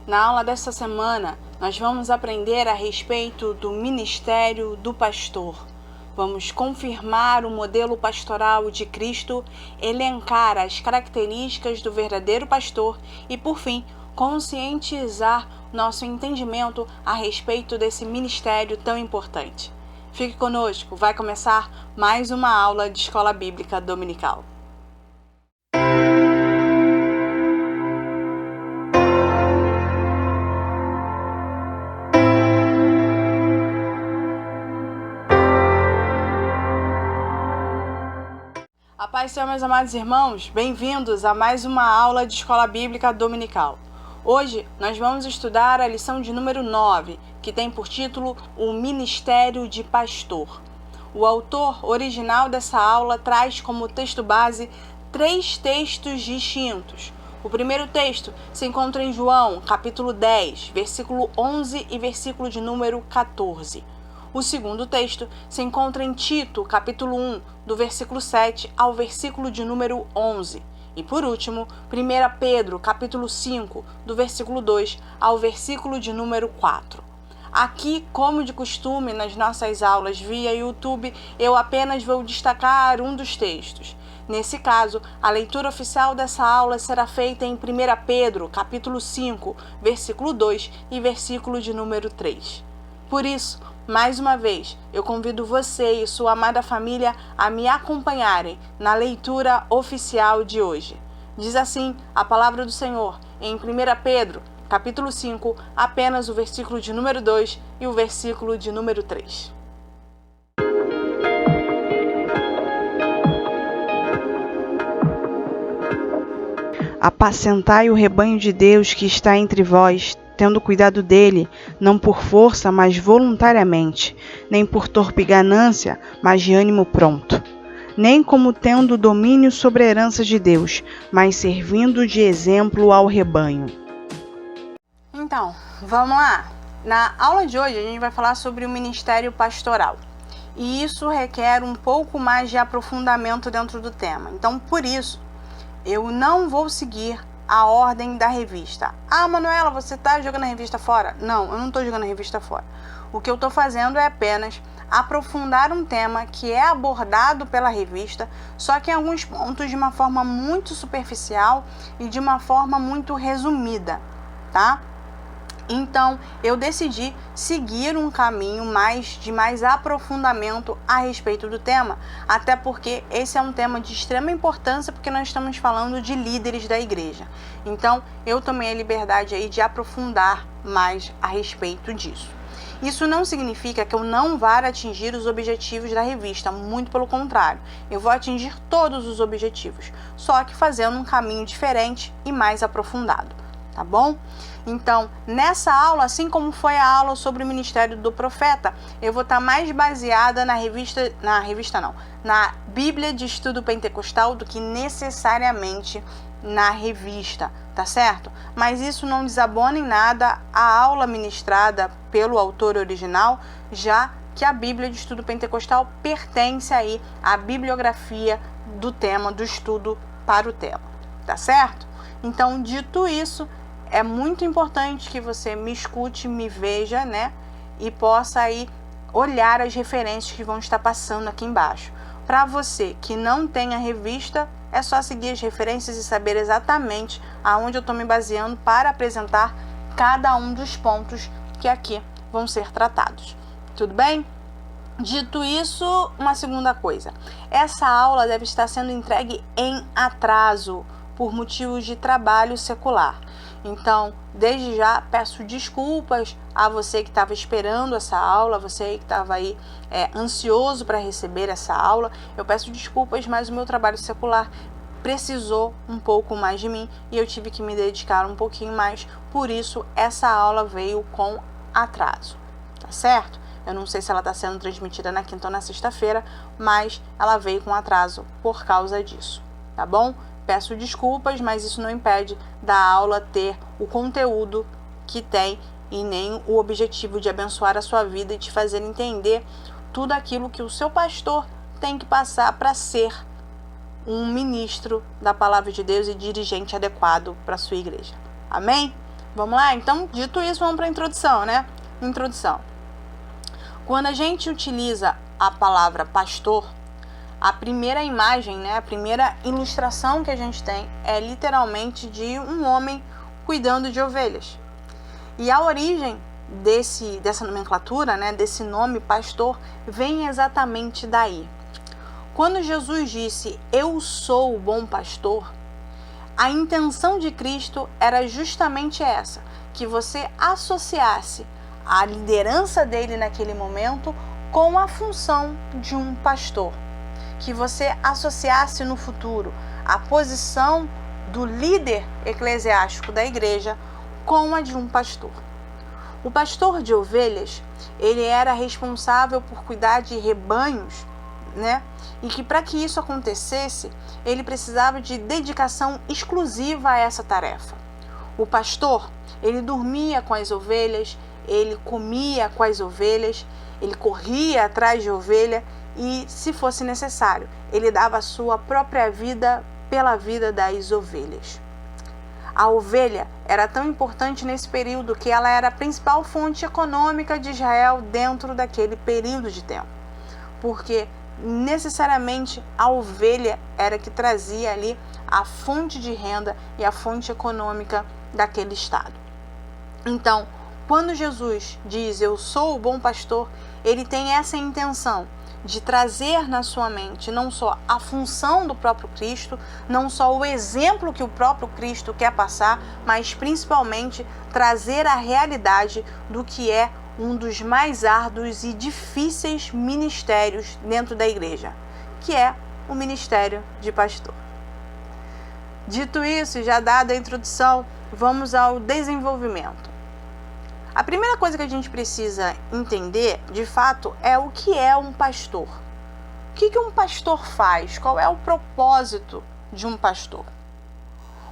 Na aula desta semana, nós vamos aprender a respeito do ministério do pastor. Vamos confirmar o modelo pastoral de Cristo, elencar as características do verdadeiro pastor e, por fim, conscientizar nosso entendimento a respeito desse ministério tão importante. Fique conosco, vai começar mais uma aula de Escola Bíblica Dominical. A paz do Senhor, meus amados irmãos, bem-vindos a mais uma aula de Escola Bíblica Dominical. Hoje nós vamos estudar a lição de número 9, que tem por título O Ministério de Pastor. O autor original dessa aula traz como texto base 3 textos distintos. O primeiro texto se encontra em João, capítulo 10, versículo 11 e versículo de número 14. O segundo texto se encontra em Tito, capítulo 1, do versículo 7 ao versículo de número 11. E por último, 1 Pedro, capítulo 5, do versículo 2 ao versículo de número 4. Aqui, como de costume nas nossas aulas via YouTube, eu apenas vou destacar um dos textos. Nesse caso, a leitura oficial dessa aula será feita em 1 Pedro, capítulo 5, versículo 2 e versículo de número 3. Por isso, mais uma vez, eu convido você e sua amada família a me acompanharem na leitura oficial de hoje. Diz assim a palavra do Senhor em 1 Pedro, capítulo 5, apenas o versículo de número 2 e o versículo de número 3. Apacentai o rebanho de Deus que está entre vós, tendo cuidado dele, não por força, mas voluntariamente, nem por torpe ganância, mas de ânimo pronto, nem como tendo domínio sobre a herança de Deus, mas servindo de exemplo ao rebanho. Então, vamos lá. Na aula de hoje a gente vai falar sobre o ministério pastoral. E isso requer um pouco mais de aprofundamento dentro do tema. Então, por isso, eu não vou seguir a ordem da revista. Ah, Manuela, você está jogando a revista fora? Não, eu não estou jogando a revista fora. O que eu estou fazendo é apenas aprofundar um tema que é abordado pela revista, só que em alguns pontos de uma forma muito superficial e de uma forma muito resumida, tá? Então, eu decidi seguir um caminho de mais aprofundamento a respeito do tema, até porque esse é um tema de extrema importância, porque nós estamos falando de líderes da igreja. Então, eu tomei a liberdade aí de aprofundar mais a respeito disso. Isso não significa que eu não vá atingir os objetivos da revista, muito pelo contrário, eu vou atingir todos os objetivos, só que fazendo um caminho diferente e mais aprofundado, tá bom? Então, nessa aula, assim como foi a aula sobre o ministério do profeta, eu vou estar mais baseada na Bíblia de Estudo Pentecostal do que necessariamente na revista, tá certo? Mas isso não desabona em nada a aula ministrada pelo autor original, já que a Bíblia de Estudo Pentecostal pertence aí à bibliografia do tema, do estudo para o tema, tá certo? Então, dito isso, é muito importante que você me escute, me veja, né? E possa aí olhar as referências que vão estar passando aqui embaixo. Para você que não tem a revista, é só seguir as referências e saber exatamente aonde eu estou me baseando para apresentar cada um dos pontos que aqui vão ser tratados. Tudo bem? Dito isso, uma segunda coisa. Essa aula deve estar sendo entregue em atraso por motivos de trabalho secular. Então, desde já, peço desculpas a você que estava esperando essa aula, você que estava aí ansioso para receber essa aula. Eu peço desculpas, mas o meu trabalho secular precisou um pouco mais de mim e eu tive que me dedicar um pouquinho mais. Por isso, essa aula veio com atraso, tá certo? Eu não sei se ela está sendo transmitida na quinta ou na sexta-feira, mas ela veio com atraso por causa disso, tá bom? Peço desculpas, mas isso não impede da aula ter o conteúdo que tem e nem o objetivo de abençoar a sua vida e te fazer entender tudo aquilo que o seu pastor tem que passar para ser um ministro da palavra de Deus e dirigente adequado para a sua igreja. Amém? Vamos lá? Então, dito isso, vamos para a introdução, né? Introdução. Quando a gente utiliza a palavra pastor, a primeira imagem, né, a primeira ilustração que a gente tem é literalmente de um homem cuidando de ovelhas. E a origem dessa nomenclatura, né, desse nome pastor, vem exatamente daí. Quando Jesus disse, eu sou o bom pastor, a intenção de Cristo era justamente essa, que você associasse a liderança dele naquele momento com a função de um pastor. Que você associasse no futuro a posição do líder eclesiástico da igreja com a de um pastor. O pastor de ovelhas, ele era responsável por cuidar de rebanhos, né? E que para que isso acontecesse, ele precisava de dedicação exclusiva a essa tarefa. O pastor, ele dormia com as ovelhas, ele comia com as ovelhas, ele corria atrás de ovelha e, se fosse necessário, ele dava a sua própria vida pela vida das ovelhas. A ovelha era tão importante nesse período que ela era a principal fonte econômica de Israel dentro daquele período de tempo, porque necessariamente a ovelha era que trazia ali a fonte de renda e a fonte econômica daquele estado. Então, quando Jesus diz eu sou o bom pastor, ele tem essa intenção de trazer na sua mente não só a função do próprio Cristo, não só o exemplo que o próprio Cristo quer passar, mas principalmente trazer a realidade do que é um dos mais árduos e difíceis ministérios dentro da igreja, que é o ministério de pastor. Dito isso, já dada a introdução, vamos ao desenvolvimento. A primeira coisa que a gente precisa entender, de fato, é o que é um pastor. O que um pastor faz? Qual é o propósito de um pastor?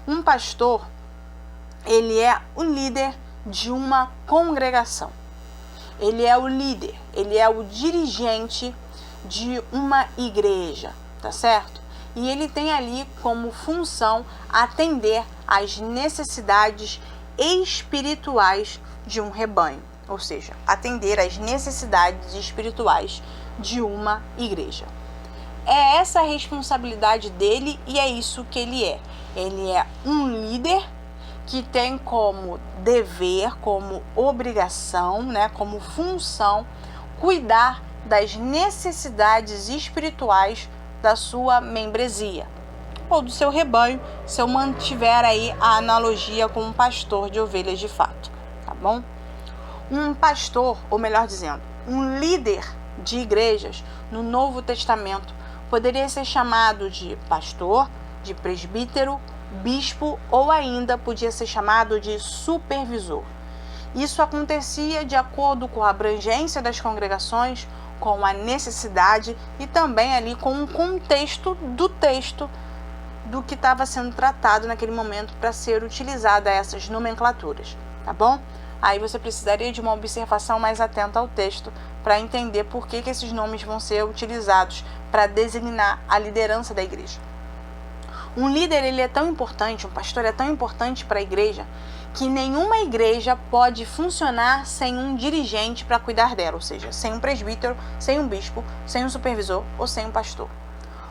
Um pastor, ele é o líder de uma congregação. Ele é o líder, ele é o dirigente de uma igreja, tá certo? E ele tem ali como função atender às necessidades espirituais de um rebanho, ou seja, atender às necessidades espirituais de uma igreja. É essa a responsabilidade dele e é isso que ele é. Ele é um líder que tem como dever, como obrigação, né, como função, cuidar das necessidades espirituais da sua membresia ou do seu rebanho, se eu mantiver aí a analogia com um pastor de ovelhas de fato, tá bom? Um pastor, ou melhor dizendo, um líder de igrejas no Novo Testamento poderia ser chamado de pastor, de presbítero, bispo ou ainda podia ser chamado de supervisor. Isso acontecia de acordo com a abrangência das congregações, com a necessidade e também ali com o contexto do texto do que estava sendo tratado naquele momento para ser utilizada essas nomenclaturas, tá bom? Aí você precisaria de uma observação mais atenta ao texto para entender por que esses nomes vão ser utilizados para designar a liderança da igreja. Um líder, ele é tão importante, um pastor é tão importante para a igreja que nenhuma igreja pode funcionar sem um dirigente para cuidar dela, ou seja, sem um presbítero, sem um bispo, sem um supervisor ou sem um pastor.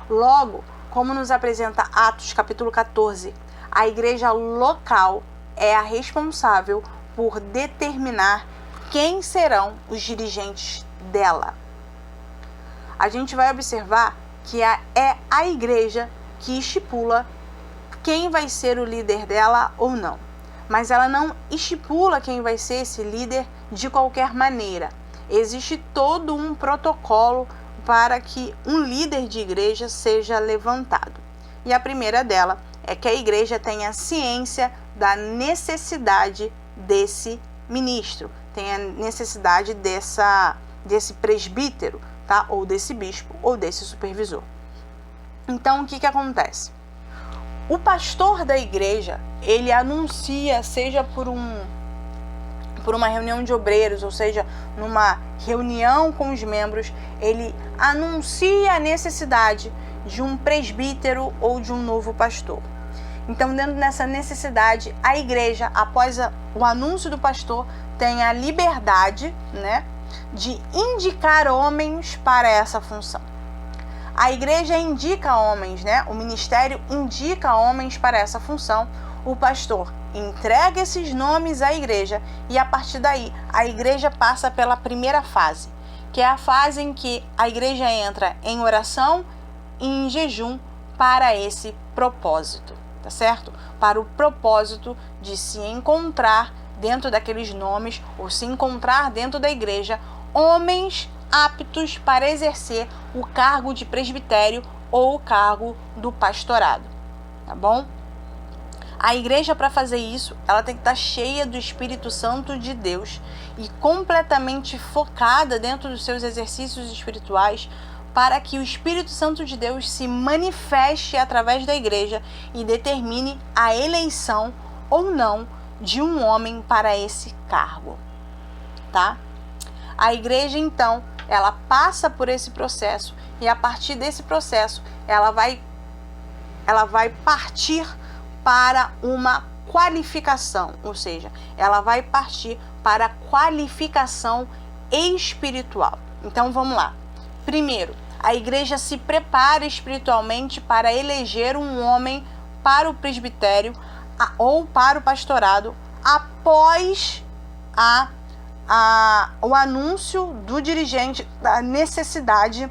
Logo, como nos apresenta Atos capítulo 14, a igreja local é a responsável por determinar quem serão os dirigentes dela. A gente vai observar que é a igreja que estipula quem vai ser o líder dela ou não. Mas ela não estipula quem vai ser esse líder de qualquer maneira. Existe todo um protocolo para que um líder de igreja seja levantado. E a primeira dela é que a igreja tenha ciência da necessidade desse ministro, tenha necessidade desse presbítero, tá? Ou desse bispo, ou desse supervisor. Então, o que acontece? O pastor da igreja, ele anuncia, seja por uma reunião de obreiros, ou seja, numa reunião com os membros, ele anuncia a necessidade de um presbítero ou de um novo pastor. Então, dentro dessa necessidade, a igreja, após o anúncio do pastor, tem a liberdade, né, de indicar homens para essa função. A igreja indica homens, né? O ministério indica homens para essa função. O pastor entrega esses nomes à igreja e, a partir daí, a igreja passa pela primeira fase, que é a fase em que a igreja entra em oração e em jejum para esse propósito, tá certo? Para o propósito de se encontrar dentro daqueles nomes, ou se encontrar dentro da igreja, homens aptos para exercer o cargo de presbitério ou o cargo do pastorado, tá bom? A igreja, para fazer isso, ela tem que estar cheia do Espírito Santo de Deus e completamente focada dentro dos seus exercícios espirituais, para que o Espírito Santo de Deus se manifeste através da igreja e determine a eleição ou não de um homem para esse cargo, tá? A igreja, então, ela passa por esse processo e, a partir desse processo, ela vai partir para uma qualificação, ou seja, ela vai partir para a qualificação espiritual. Então, vamos lá. Primeiro, a igreja se prepara espiritualmente para eleger um homem para o presbitério ou para o pastorado após o anúncio do dirigente da necessidade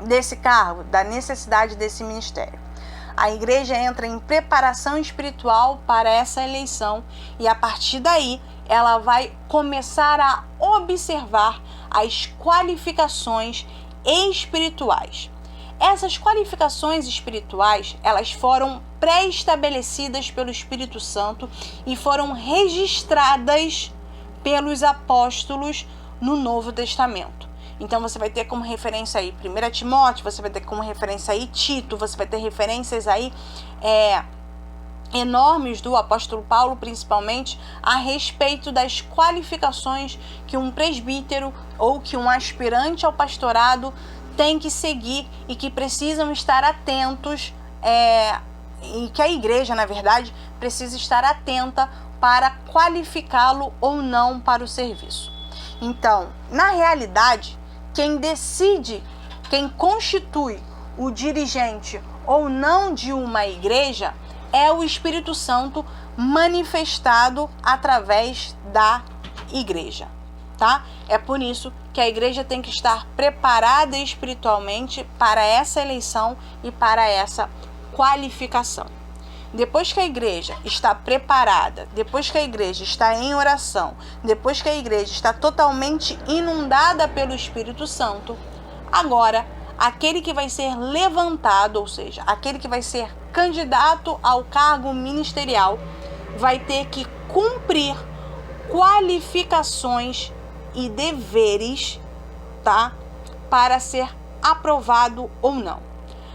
desse cargo, da necessidade desse ministério. A igreja entra em preparação espiritual para essa eleição e, a partir daí, ela vai começar a observar as qualificações espirituais. Essas qualificações espirituais, elas foram pré-estabelecidas pelo Espírito Santo e foram registradas pelos apóstolos no Novo Testamento. Então você vai ter como referência aí 1 Timóteo, você vai ter como referência aí Tito, você vai ter referências aí enormes do apóstolo Paulo, principalmente, a respeito das qualificações que um presbítero ou que um aspirante ao pastorado tem que seguir e que precisam estar atentos, e que a igreja, na verdade, precisa estar atenta para qualificá-lo ou não para o serviço. Então, na realidade, quem decide, quem constitui o dirigente ou não de uma igreja é o Espírito Santo manifestado através da igreja, tá? É por isso que a igreja tem que estar preparada espiritualmente para essa eleição e para essa qualificação. Depois que a igreja está preparada, depois que a igreja está em oração, depois que a igreja está totalmente inundada pelo Espírito Santo, agora aquele que vai ser levantado, ou seja, aquele que vai ser candidato ao cargo ministerial, vai ter que cumprir qualificações e deveres, tá? Para ser aprovado ou não.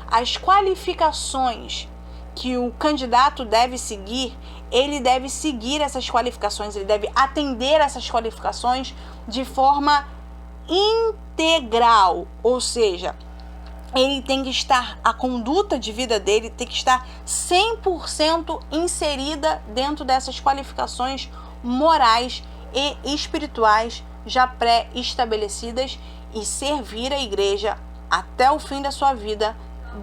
As qualificações que o candidato deve seguir, ele deve seguir essas qualificações, ele deve atender essas qualificações de forma integral, ou seja, ele tem que estar, a conduta de vida dele tem que estar 100% inserida dentro dessas qualificações morais e espirituais já pré-estabelecidas e servir a igreja até o fim da sua vida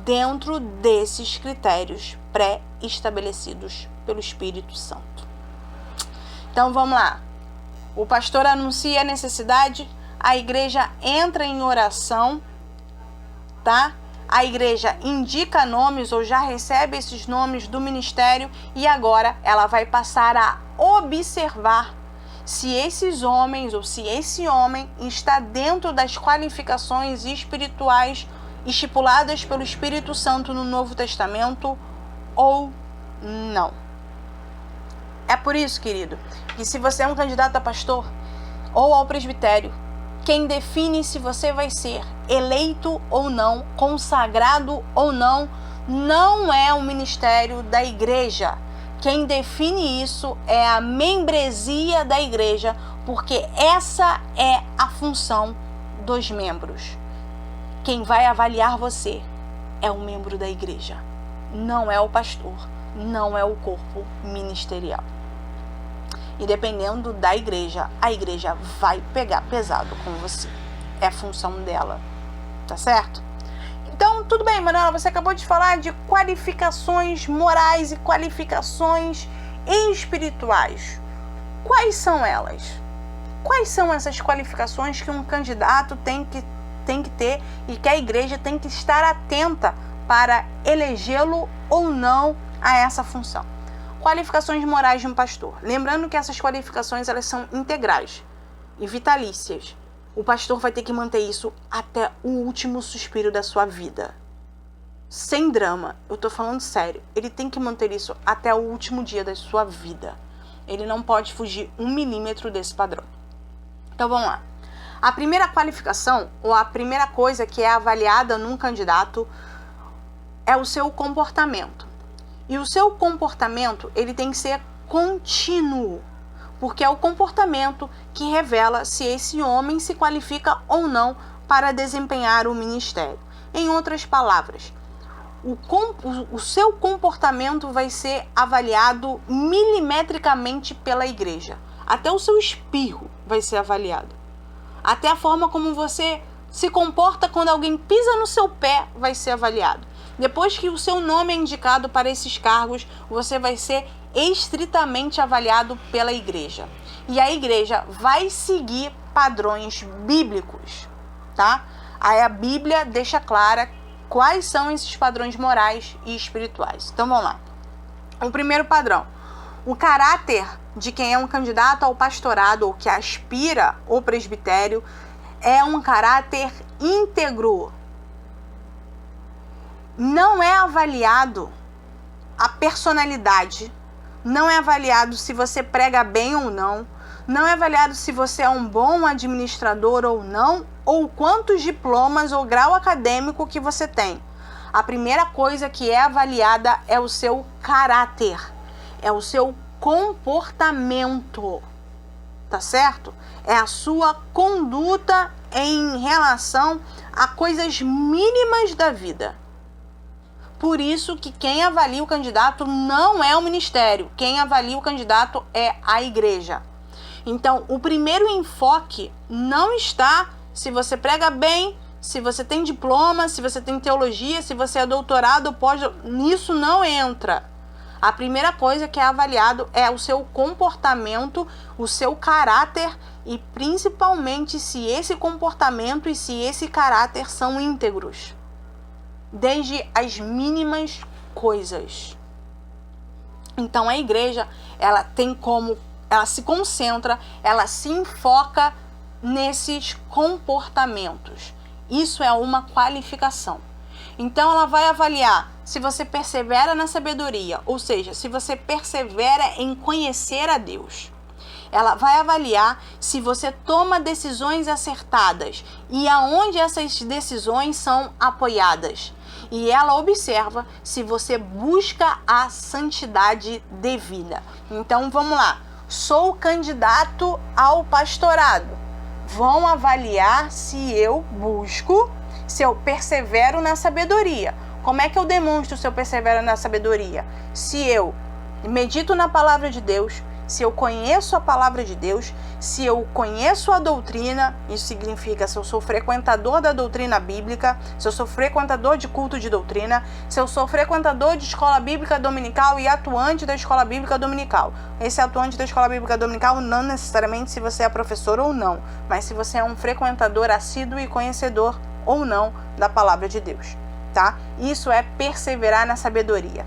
dentro desses critérios pré-estabelecidos pelo Espírito Santo. Então vamos lá. O pastor anuncia a necessidade, a igreja entra em oração, tá? A igreja indica nomes ou já recebe esses nomes do ministério e agora ela vai passar a observar se esses homens ou se esse homem está dentro das qualificações espirituais estipuladas pelo Espírito Santo no Novo Testamento ou não. É por isso, querido, que se você é um candidato a pastor ou ao presbitério, quem define se você vai ser eleito ou não, consagrado ou não, não é o ministério da igreja. Quem define isso é a membresia da igreja, porque essa é a função dos membros. Quem vai avaliar você é um membro da igreja, não é o pastor, não é o corpo ministerial. E dependendo da igreja, a igreja vai pegar pesado com você. É a função dela, tá certo? Então, tudo bem, Manuela, você acabou de falar de qualificações morais e qualificações espirituais. Quais são elas? Quais são essas qualificações que um candidato tem que ter e que a igreja tem que estar atenta para elegê-lo ou não a essa função? Qualificações morais de um pastor. Lembrando que essas qualificações elas são integrais e vitalícias. O pastor vai ter que manter isso até o último suspiro da sua vida. Sem drama, eu tô falando sério. Ele tem que manter isso até o último dia da sua vida. Ele não pode fugir 1 milímetro desse padrão. Então vamos lá. A primeira qualificação, ou a primeira coisa que é avaliada num candidato é o seu comportamento. E o seu comportamento, ele tem que ser contínuo, porque é o comportamento que revela se esse homem se qualifica ou não para desempenhar o ministério. Em outras palavras, o seu comportamento vai ser avaliado milimetricamente pela igreja. Até o seu espirro vai ser avaliado. Até a forma como você se comporta quando alguém pisa no seu pé vai ser avaliado. Depois que o seu nome é indicado para esses cargos, você vai ser estritamente avaliado pela igreja. E a igreja vai seguir padrões bíblicos, tá? Aí a Bíblia deixa clara quais são esses padrões morais e espirituais. Então vamos lá. O primeiro padrão. O caráter de quem é um candidato ao pastorado ou que aspira ao presbitério é um caráter íntegro. Não é avaliado a personalidade, não é avaliado se você prega bem ou não é avaliado se você é um bom administrador ou não, ou quantos diplomas ou grau acadêmico que você tem. A primeira coisa que é avaliada é o seu caráter, é o seu comportamento, tá certo? É a sua conduta em relação a coisas mínimas da vida. Por isso que quem avalia o candidato não é o ministério, quem avalia o candidato é a igreja. Então, o primeiro enfoque não está se você prega bem, se você tem diploma, se você tem teologia, se você é doutorado ou pós, nisso não entra. A primeira coisa que é avaliado é o seu comportamento, o seu caráter e principalmente se esse comportamento e se esse caráter são íntegros. Desde as mínimas coisas. Então a igreja, ela se concentra, ela se enfoca nesses comportamentos. Isso é uma qualificação. Então ela vai avaliar se você persevera na sabedoria, ou seja, se você persevera em conhecer a Deus. Ela vai avaliar se você toma decisões acertadas e aonde essas decisões são apoiadas. E ela observa se você busca a santidade devida. Então vamos lá. Sou candidato ao pastorado. Vão avaliar se eu busco, se eu persevero na sabedoria. Como é que eu demonstro se eu persevero na sabedoria? Se eu medito na palavra de Deus, se eu conheço a palavra de Deus, se eu conheço a doutrina, isso significa se eu sou frequentador da doutrina bíblica, se eu sou frequentador de culto de doutrina, se eu sou frequentador de escola bíblica dominical e atuante da escola bíblica dominical. Esse atuante da escola bíblica dominical não necessariamente se você é professor ou não, mas se você é um frequentador assíduo e conhecedor ou não da palavra de Deus, tá? Isso é perseverar na sabedoria.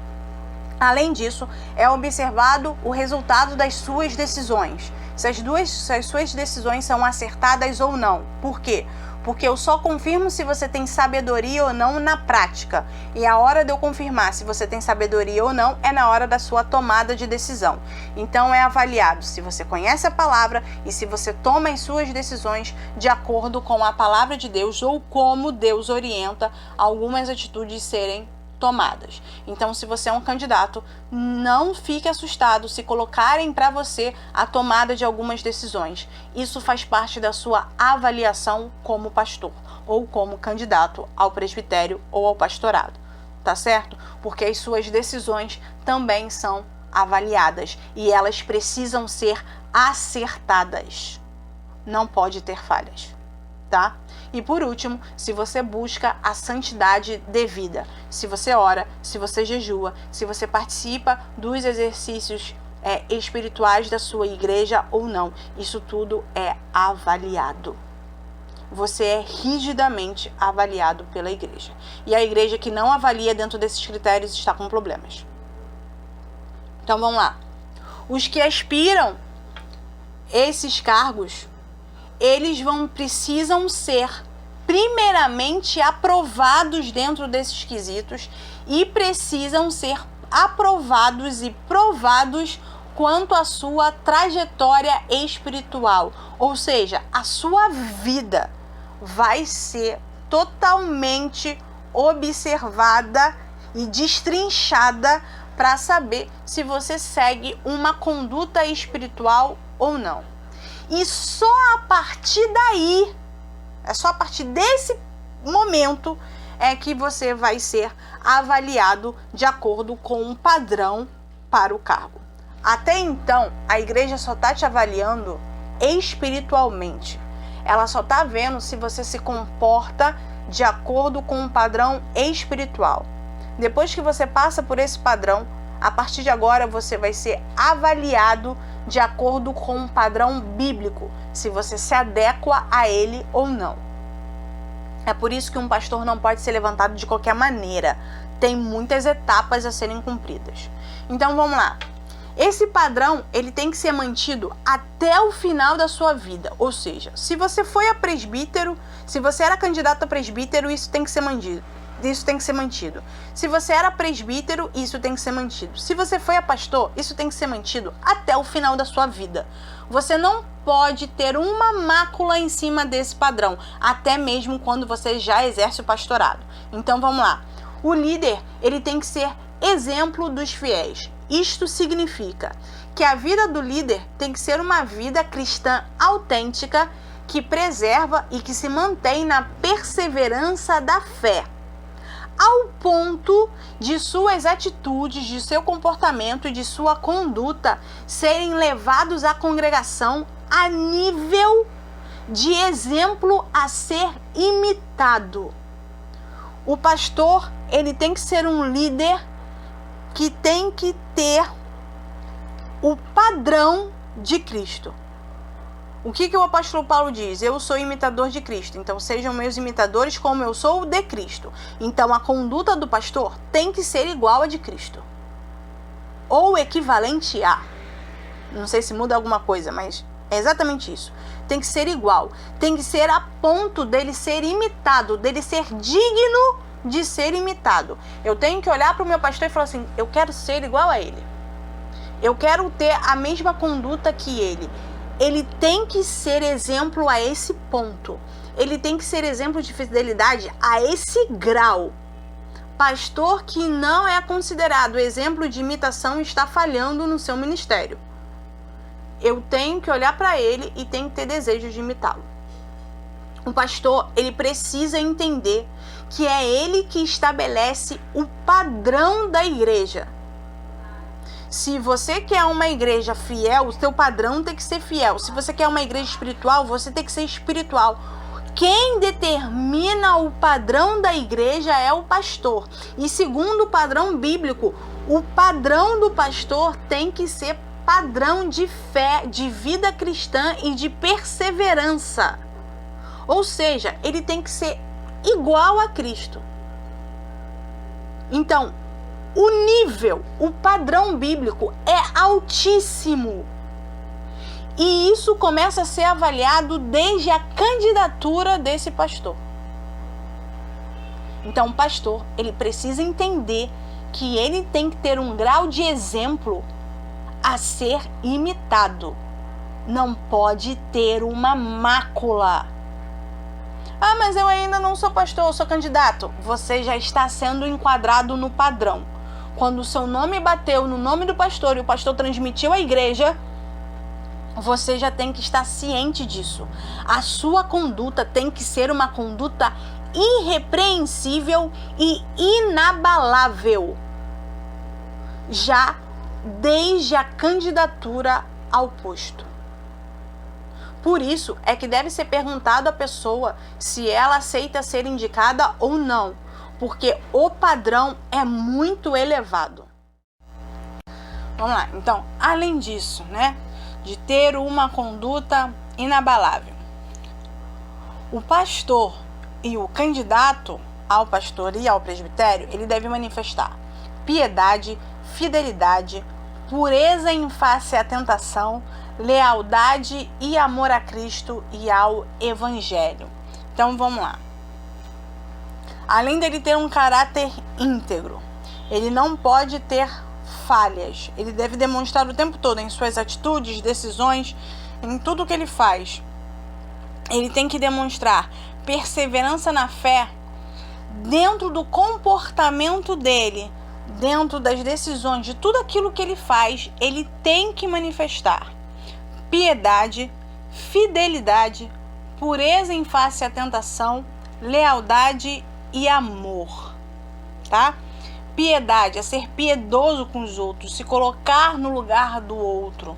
Além disso, é observado o resultado das suas decisões. Se as suas decisões são acertadas ou não. Por quê? Porque eu só confirmo se você tem sabedoria ou não na prática. E a hora de eu confirmar se você tem sabedoria ou não é na hora da sua tomada de decisão. Então é avaliado se você conhece a palavra e se você toma as suas decisões de acordo com a palavra de Deus ou como Deus orienta algumas atitudes serem tomadas. Então, se você é um candidato, não fique assustado se colocarem para você a tomada de algumas decisões. Isso faz parte da sua avaliação como pastor ou como candidato ao presbitério ou ao pastorado, tá certo? Porque as suas decisões também são avaliadas e elas precisam ser acertadas. Não pode ter falhas, tá? E por último, se você busca a santidade devida, se você ora, se você jejua, se você participa dos exercícios espirituais da sua igreja ou não, isso tudo é avaliado. Você é rigidamente avaliado pela igreja. E a igreja que não avalia dentro desses critérios está com problemas. Então vamos lá. Os que aspiram esses cargos, eles precisam ser primeiramente aprovados dentro desses quesitos e precisam ser aprovados e provados quanto à sua trajetória espiritual. Ou seja, a sua vida vai ser totalmente observada e destrinchada para saber se você segue uma conduta espiritual ou não. E só a partir daí, só a partir desse momento é que você vai ser avaliado de acordo com um padrão para o cargo. Até então, a igreja só está te avaliando espiritualmente. Ela só está vendo se você se comporta de acordo com um padrão espiritual. Depois que você passa por esse padrão, a partir de agora você vai ser avaliado de acordo com um padrão bíblico, se você se adequa a ele ou não. É por isso que um pastor não pode ser levantado de qualquer maneira. Tem muitas etapas a serem cumpridas. Então vamos lá. Esse padrão, ele tem que ser mantido até o final da sua vida. Ou seja, se você foi a presbítero, se você era candidato a presbítero, isso tem que ser mantido. Se você era presbítero, isso tem que ser mantido. Se você foi a pastor, isso tem que ser mantido até o final da sua vida. Você não pode ter uma mácula em cima desse padrão, até mesmo quando você já exerce o pastorado. Então vamos lá. O líder, ele tem que ser exemplo dos fiéis. Isto significa que a vida do líder tem que ser uma vida cristã autêntica, que preserva e que se mantém na perseverança da fé, ao ponto de suas atitudes, de seu comportamento e de sua conduta serem levados à congregação a nível de exemplo a ser imitado. O pastor, ele tem que ser um líder que tem que ter o padrão de Cristo. O que o apóstolo Paulo diz? Eu sou imitador de Cristo, então sejam meus imitadores como eu sou de Cristo. Então a conduta do pastor tem que ser igual a de Cristo, ou equivalente a. Não sei se muda alguma coisa, mas é exatamente isso. Tem que ser igual, tem que ser a ponto dele ser imitado, dele ser digno de ser imitado. Eu tenho que olhar para o meu pastor e falar assim, eu quero ser igual a ele. Eu quero ter a mesma conduta que ele. Ele tem que ser exemplo a esse ponto. Ele tem que ser exemplo de fidelidade a esse grau. Pastor que não é considerado exemplo de imitação está falhando no seu ministério. Eu tenho que olhar para ele e tenho que ter desejo de imitá-lo. O pastor, ele precisa entender que é ele que estabelece o padrão da igreja. Se você quer uma igreja fiel, o seu padrão tem que ser fiel. Se você quer uma igreja espiritual, você tem que ser espiritual. Quem determina o padrão da igreja é o pastor. E segundo o padrão bíblico, o padrão do pastor tem que ser padrão de fé, de vida cristã e de perseverança. Ou seja, ele tem que ser igual a Cristo. Então, o nível, o padrão bíblico é altíssimo. E isso começa a ser avaliado desde a candidatura desse pastor. Então, o pastor, ele precisa entender que ele tem que ter um grau de exemplo a ser imitado. Não pode ter uma mácula. Ah, mas eu ainda não sou pastor, eu sou candidato. Você já está sendo enquadrado no padrão. Quando o seu nome bateu no nome do pastor e o pastor transmitiu à igreja, você já tem que estar ciente disso. A sua conduta tem que ser uma conduta irrepreensível e inabalável, já desde a candidatura ao posto. Por isso é que deve ser perguntado à pessoa se ela aceita ser indicada ou não, porque o padrão é muito elevado. Vamos lá, então, além disso, né, de ter uma conduta inabalável, o pastor e o candidato ao pastor e ao presbitério, ele deve manifestar piedade, fidelidade, pureza em face à tentação, lealdade e amor a Cristo e ao Evangelho. Então vamos lá. Além dele ter um caráter íntegro, ele não pode ter falhas. Ele deve demonstrar o tempo todo em suas atitudes, decisões, em tudo que ele faz. Ele tem que demonstrar perseverança na fé dentro do comportamento dele, dentro das decisões, de tudo aquilo que ele faz, ele tem que manifestar piedade, fidelidade, pureza em face à tentação, lealdade e amor, tá? Piedade é ser piedoso com os outros, se colocar no lugar do outro,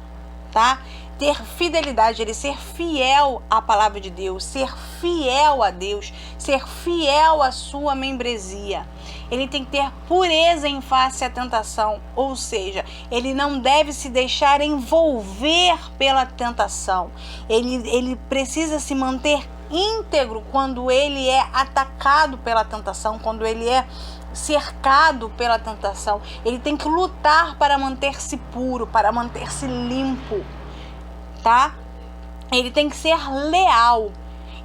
tá? Ter fidelidade, ele ser fiel à palavra de Deus, ser fiel a Deus, ser fiel à sua membresia. Ele tem que ter pureza em face à tentação, ou seja, ele não deve se deixar envolver pela tentação. Ele precisa se manter íntegro quando ele é atacado pela tentação, quando ele é cercado pela tentação. Ele tem que lutar para manter-se puro, para manter-se limpo, tá? Ele tem que ser leal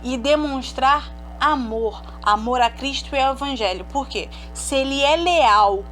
e demonstrar amor a Cristo e ao Evangelho. Por quê? Se ele é leal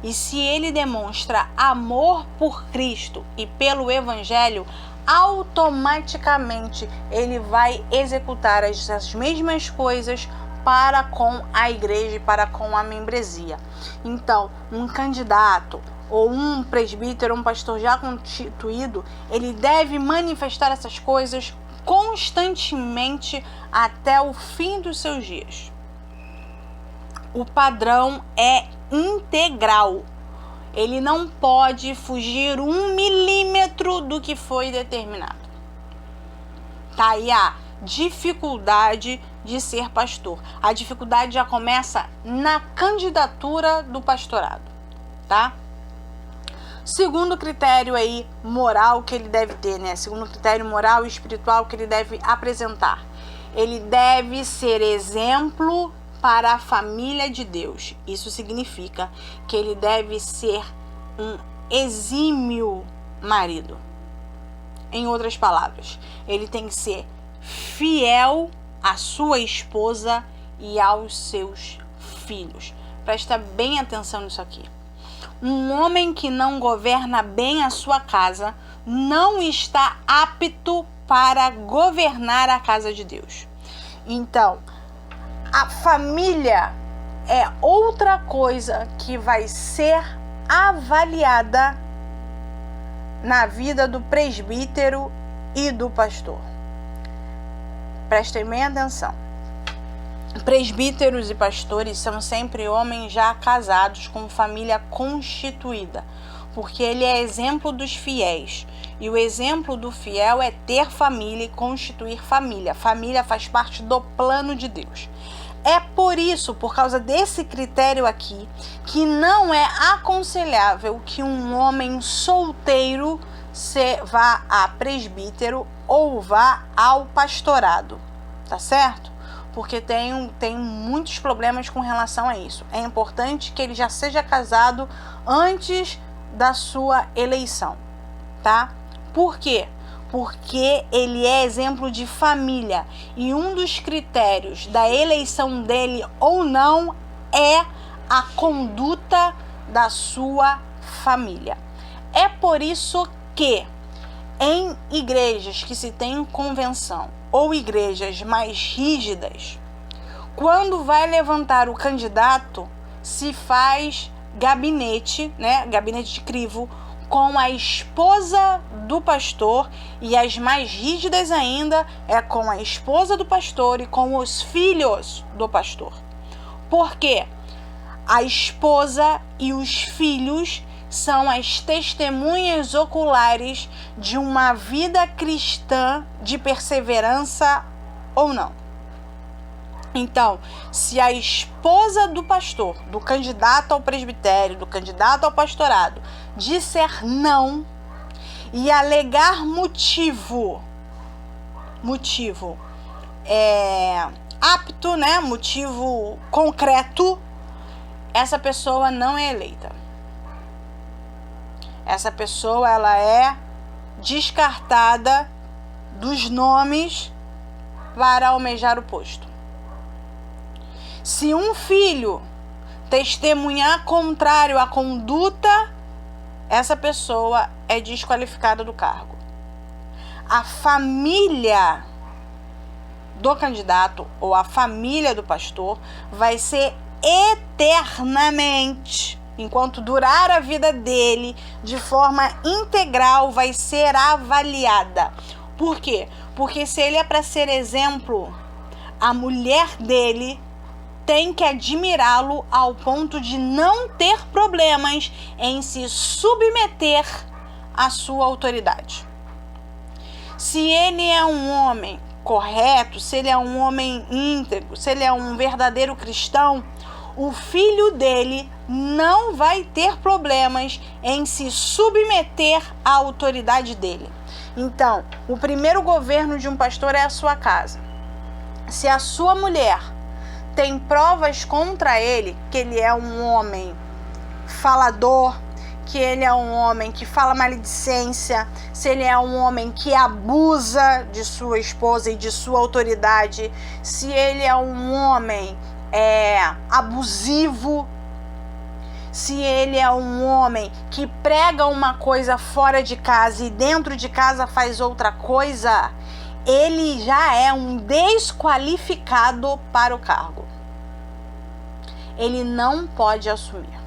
e se ele demonstra amor por Cristo e pelo Evangelho, automaticamente ele vai executar as mesmas coisas para com a igreja e para com a membresia. Então, um candidato ou um presbítero, um pastor já constituído, ele deve manifestar essas coisas constantemente até o fim dos seus dias. O padrão é integral. Ele não pode fugir 1 milímetro do que foi determinado. Tá aí a dificuldade de ser pastor. A dificuldade já começa na candidatura do pastorado, tá? Segundo critério aí moral que ele deve ter, né? Segundo critério moral e espiritual que ele deve apresentar. Ele deve ser exemplo para a família de Deus. Isso significa que ele deve ser um exímio marido. Em outras palavras, ele tem que ser fiel à sua esposa e aos seus filhos. Presta bem atenção nisso aqui. Um homem que não governa bem a sua casa não está apto para governar a casa de Deus. Então, a família é outra coisa que vai ser avaliada na vida do presbítero e do pastor. Prestem bem atenção. Presbíteros e pastores são sempre homens já casados com família constituída, porque ele é exemplo dos fiéis. E o exemplo do fiel é ter família e constituir família. Família faz parte do plano de Deus. É por isso, por causa desse critério aqui, que não é aconselhável que um homem solteiro vá a presbítero ou vá ao pastorado, tá certo? Porque tem muitos problemas com relação a isso. É importante que ele já seja casado antes da sua eleição, tá? Por quê? Porque ele é exemplo de família e um dos critérios da eleição dele ou não é a conduta da sua família. É por isso que em igrejas que se tem convenção ou igrejas mais rígidas, quando vai levantar o candidato, se faz gabinete, né? Gabinete de crivo, com a esposa do pastor, e as mais rígidas ainda é com a esposa do pastor e com os filhos do pastor. Por quê? A esposa e os filhos são as testemunhas oculares de uma vida cristã de perseverança ou não. Então, se a esposa do pastor, do candidato ao presbitério, do candidato ao pastorado, disser não e alegar motivo apto, né? Motivo concreto, essa pessoa não é eleita. Essa pessoa, ela é descartada dos nomes para almejar o posto. Se um filho testemunhar contrário à conduta, essa pessoa é desqualificada do cargo. A família do candidato ou a família do pastor vai ser eternamente, enquanto durar a vida dele, de forma integral, vai ser avaliada. Por quê? Porque se ele é para ser exemplo, a mulher dele tem que admirá-lo ao ponto de não ter problemas em se submeter à sua autoridade. Se ele é um homem correto, se ele é um homem íntegro, se ele é um verdadeiro cristão, o filho dele não vai ter problemas em se submeter à autoridade dele. Então, o primeiro governo de um pastor é a sua casa. Se a sua mulher tem provas contra ele, que ele é um homem falador, que ele é um homem que fala maledicência, se ele é um homem que abusa de sua esposa e de sua autoridade, se ele é um homem abusivo, se ele é um homem que prega uma coisa fora de casa e dentro de casa faz outra coisa, ele já é um desqualificado para o cargo. Ele não pode assumir.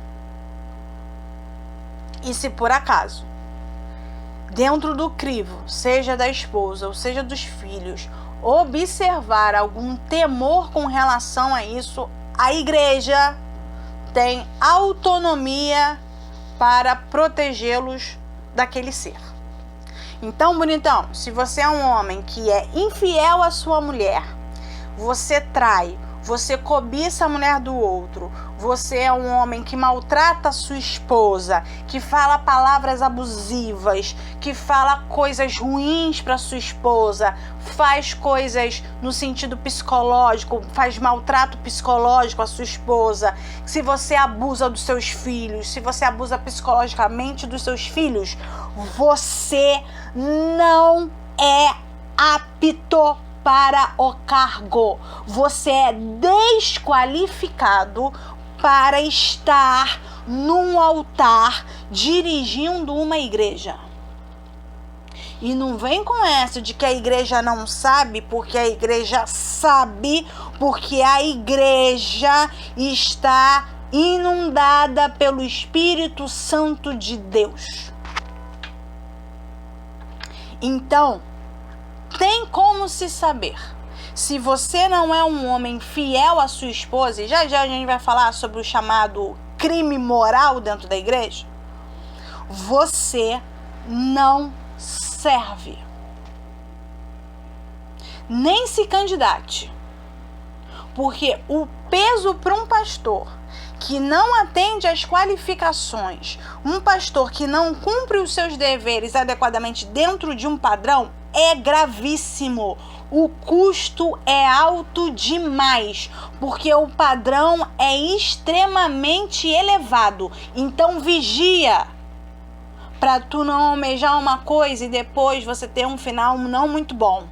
E se por acaso, dentro do crivo, seja da esposa ou seja dos filhos, observar algum temor com relação a isso, a igreja tem autonomia para protegê-los daquele ser. Então, bonitão, se você é um homem que é infiel à sua mulher, você trai, você cobiça a mulher do outro, você é um homem que maltrata a sua esposa, que fala palavras abusivas, que fala coisas ruins para sua esposa, faz coisas no sentido psicológico, faz maltrato psicológico à sua esposa, se você abusa dos seus filhos, se você abusa psicologicamente dos seus filhos, você não é apto para o cargo. Você é desqualificado para estar num altar dirigindo uma igreja. E não vem com essa de que a igreja não sabe, porque a igreja sabe, porque a igreja está inundada pelo Espírito Santo de Deus. Então, tem como se saber. Se você não é um homem fiel à sua esposa, e já a gente vai falar sobre o chamado crime moral dentro da igreja, você não serve. Nem se candidate. Porque o peso para um pastor que não atende às qualificações, um pastor que não cumpre os seus deveres adequadamente dentro de um padrão, é gravíssimo. O custo é alto demais, porque o padrão é extremamente elevado. Então vigia, para tu não almejar uma coisa e depois você ter um final não muito bom.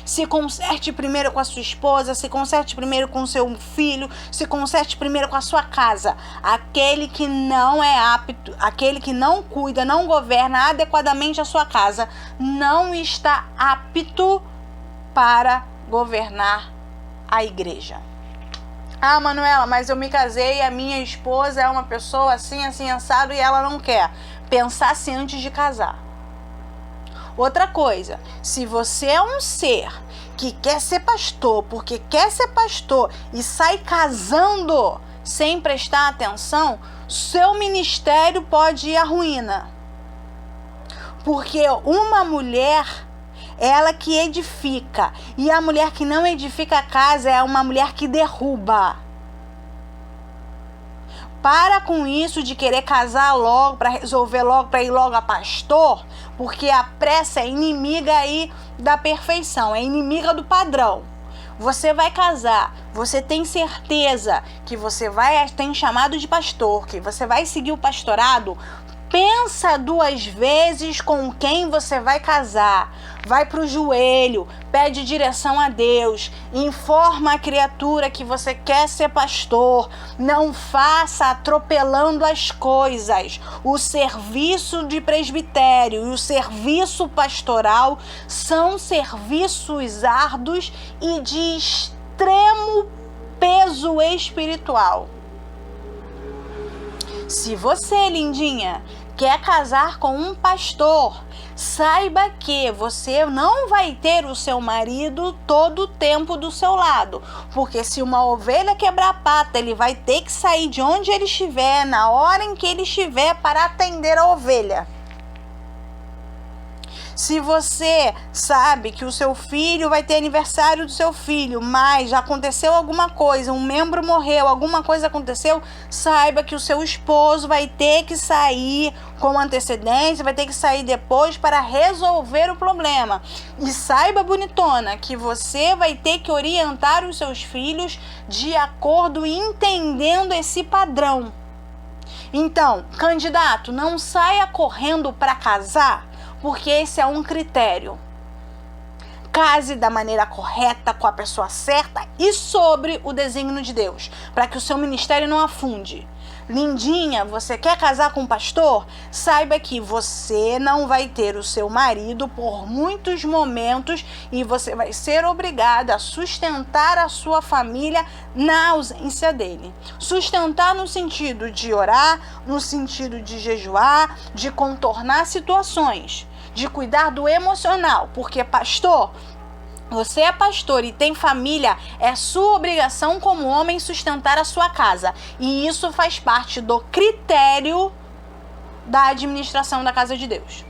Se conserte primeiro com a sua esposa, se conserte primeiro com o seu filho, se conserte primeiro com a sua casa. Aquele que não é apto, aquele que não cuida, não governa adequadamente a sua casa, não está apto para governar a igreja. Ah, Manuela, mas eu me casei e a minha esposa é uma pessoa assim, assim, assado e ela não quer. Pensasse antes de casar. Outra coisa, se você é um ser que quer ser pastor porque quer ser pastor e sai casando sem prestar atenção, seu ministério pode ir à ruína. Porque uma mulher, ela que edifica, e a mulher que não edifica a casa é uma mulher que derruba. Para com isso de querer casar logo, para resolver logo, para ir logo a pastor, porque a pressa é inimiga aí da perfeição, é inimiga do padrão. Você vai casar, você tem certeza que você tem chamado de pastor, que você vai seguir o pastorado? Pensa 2 vezes com quem você vai casar. Vai para o joelho, pede direção a Deus, informa a criatura que você quer ser pastor. Não faça atropelando as coisas. O serviço de presbitério e o serviço pastoral são serviços árduos e de extremo peso espiritual. Se você, lindinha, quer casar com um pastor, saiba que você não vai ter o seu marido todo o tempo do seu lado. Porque se uma ovelha quebrar a pata, ele vai ter que sair de onde ele estiver, na hora em que ele estiver, para atender a ovelha. Se você sabe que o seu filho vai ter aniversário do seu filho, mas já aconteceu alguma coisa, um membro morreu, alguma coisa aconteceu, saiba que o seu esposo vai ter que sair com antecedência, vai ter que sair depois para resolver o problema. E saiba, bonitona, que você vai ter que orientar os seus filhos de acordo e entendendo esse padrão. Então, candidato, não saia correndo para casar, porque esse é um critério. Case da maneira correta, com a pessoa certa e sobre o desígnio de Deus, para que o seu ministério não afunde. Lindinha, você quer casar com um pastor? Saiba que você não vai ter o seu marido por muitos momentos e você vai ser obrigada a sustentar a sua família na ausência dele. Sustentar no sentido de orar, no sentido de jejuar, de contornar situações, de cuidar do emocional, porque pastor, você é pastor e tem família, é sua obrigação como homem sustentar a sua casa. E isso faz parte do critério da administração da casa de Deus.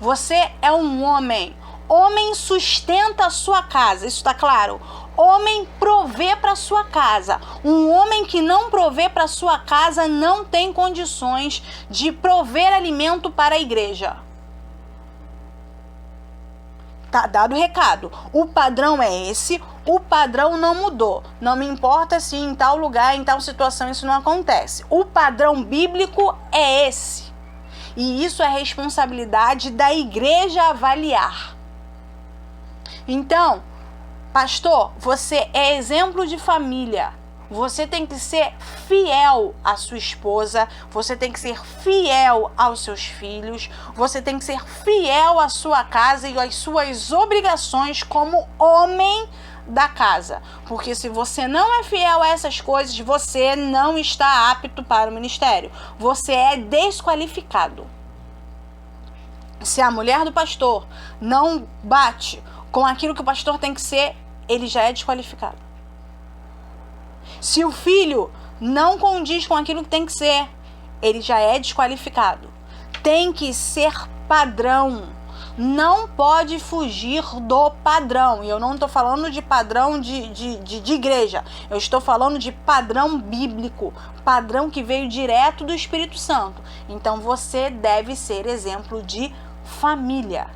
Você é um homem. Homem sustenta a sua casa, isso está claro? Homem provê para sua casa. Um homem que não provê para sua casa não tem condições de prover alimento para a igreja. Tá dado o recado. O padrão é esse, o padrão não mudou. Não me importa se em tal lugar, em tal situação isso não acontece. O padrão bíblico é esse. E isso é responsabilidade da igreja avaliar. Então, pastor, você é exemplo de família. Você tem que ser fiel à sua esposa, você tem que ser fiel aos seus filhos, você tem que ser fiel à sua casa e às suas obrigações como homem da casa. Porque se você não é fiel a essas coisas, você não está apto para o ministério. Você é desqualificado. Se a mulher do pastor não bate com aquilo que o pastor tem que ser, ele já é desqualificado. Se o filho não condiz com aquilo que tem que ser, ele já é desqualificado. Tem que ser padrão. Não pode fugir do padrão. E eu não estou falando de padrão de igreja. Eu estou falando de padrão bíblico. Padrão que veio direto do Espírito Santo. Então você deve ser exemplo de família.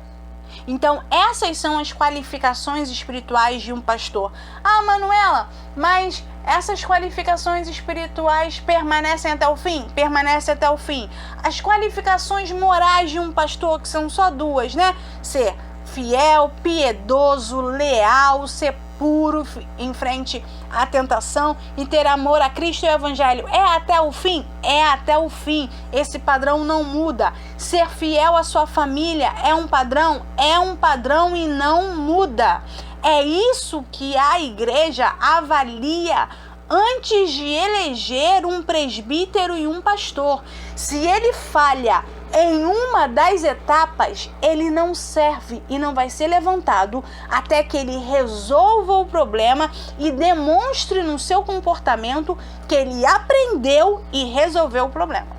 Então, essas são as qualificações espirituais de um pastor. Ah, Manuela, mas essas qualificações espirituais permanecem até o fim? Permanecem até o fim. As qualificações morais de um pastor, que são só 2, né? Ser fiel, piedoso, leal, ser puro em frente à tentação e ter amor a Cristo e ao Evangelho. É até o fim? É até o fim. Esse padrão não muda. Ser fiel à sua família é um padrão? É um padrão e não muda. É isso que a igreja avalia antes de eleger um presbítero e um pastor. Se ele falha em uma das etapas, ele não serve e não vai ser levantado até que ele resolva o problema e demonstre no seu comportamento que ele aprendeu e resolveu o problema.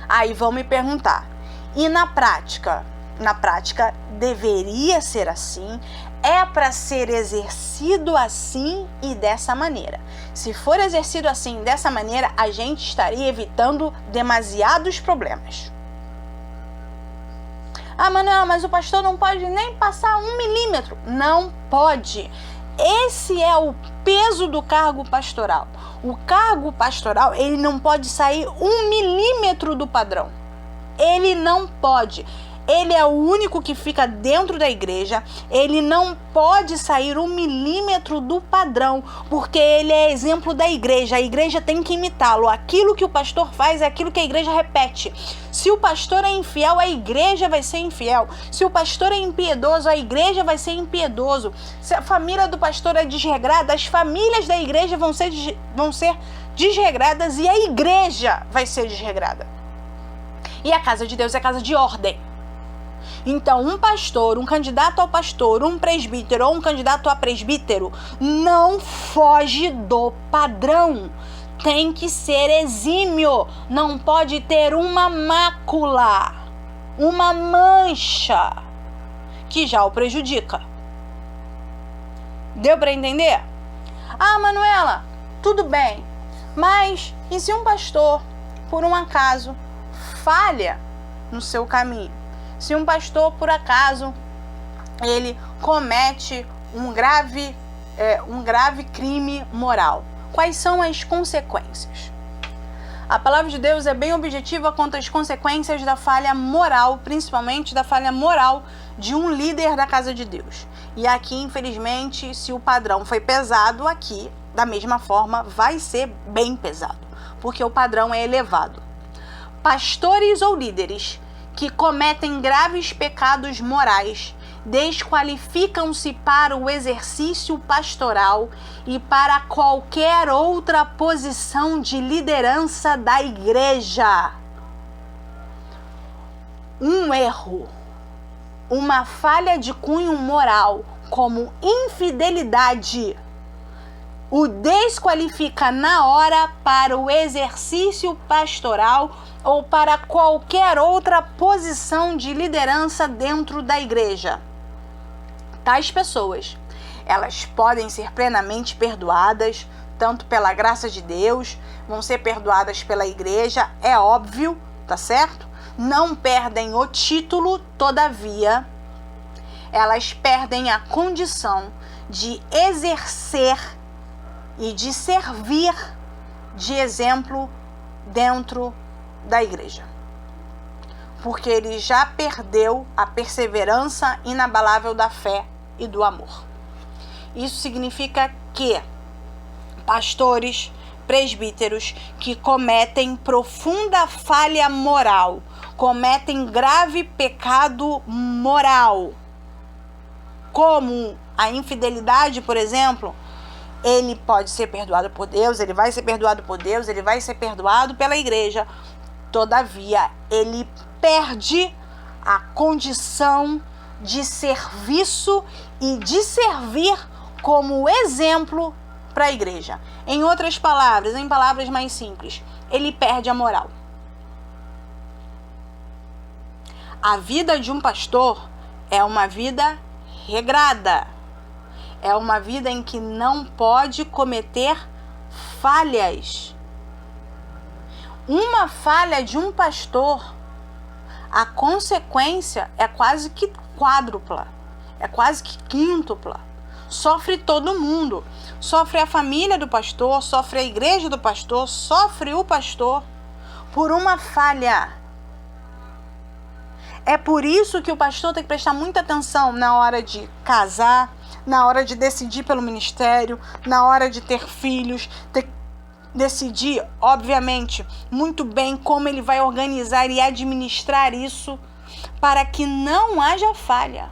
Aí vão me perguntar, e na prática? Na prática deveria ser assim? É para ser exercido assim e dessa maneira. Se for exercido assim e dessa maneira, a gente estaria evitando demasiados problemas. Ah, Manuela, mas o pastor não pode nem passar 1 milímetro. Não pode. Esse é o peso do cargo pastoral. O cargo pastoral, ele não pode sair 1 milímetro do padrão. Ele não pode. Ele é o único que fica dentro da igreja. Ele não pode sair 1 milímetro do padrão, porque ele é exemplo da igreja. A igreja tem que imitá-lo. Aquilo que o pastor faz é aquilo que a igreja repete. Se o pastor é infiel, a igreja vai ser infiel. Se o pastor é impiedoso, a igreja vai ser impiedoso. Se a família do pastor é desregrada, as famílias da igreja vão ser desregradas e a igreja vai ser desregrada. E a casa de Deus é casa de ordem. Então, um pastor, um candidato ao pastor, um presbítero ou um candidato a presbítero não foge do padrão. Tem que ser exímio, não pode ter uma mácula, uma mancha que já o prejudica. Deu para entender? Ah, Manuela, tudo bem, mas e se um pastor, por um acaso, falha no seu caminho? Se um pastor, por acaso, ele comete um grave crime moral, quais são as consequências? A palavra de Deus é bem objetiva quanto às consequências da falha moral, principalmente da falha moral de um líder da casa de Deus. E aqui, infelizmente, se o padrão foi pesado, aqui, da mesma forma, vai ser bem pesado, porque o padrão é elevado. Pastores ou líderes que cometem graves pecados morais desqualificam-se para o exercício pastoral e para qualquer outra posição de liderança da igreja. Um erro, uma falha de cunho moral, como infidelidade, o desqualifica na hora para o exercício pastoral ou para qualquer outra posição de liderança dentro da igreja. Tais pessoas, elas podem ser plenamente perdoadas, tanto pela graça de Deus, vão ser perdoadas pela igreja, é óbvio, tá certo? Não perdem o título, todavia, elas perdem a condição de exercer e de servir de exemplo dentro da igreja. Porque ele já perdeu a perseverança inabalável da fé e do amor. Isso significa que pastores, presbíteros que cometem profunda falha moral, cometem grave pecado moral, como a infidelidade, por exemplo, ele pode ser perdoado por Deus, ele vai ser perdoado por Deus, ele vai ser perdoado pela igreja. Todavia, ele perde a condição de serviço e de servir como exemplo para a igreja. Em outras palavras, em palavras mais simples, ele perde a moral. A vida de um pastor é uma vida regrada. É uma vida em que não pode cometer falhas. Uma falha de um pastor, a consequência é quase que quádrupla, é quase que quíntupla. Sofre todo mundo. Sofre a família do pastor, sofre a igreja do pastor, sofre o pastor por uma falha. É por isso que o pastor tem que prestar muita atenção na hora de casar, na hora de decidir pelo ministério, na hora de ter filhos, decidir, obviamente, muito bem como ele vai organizar e administrar isso para que não haja falha.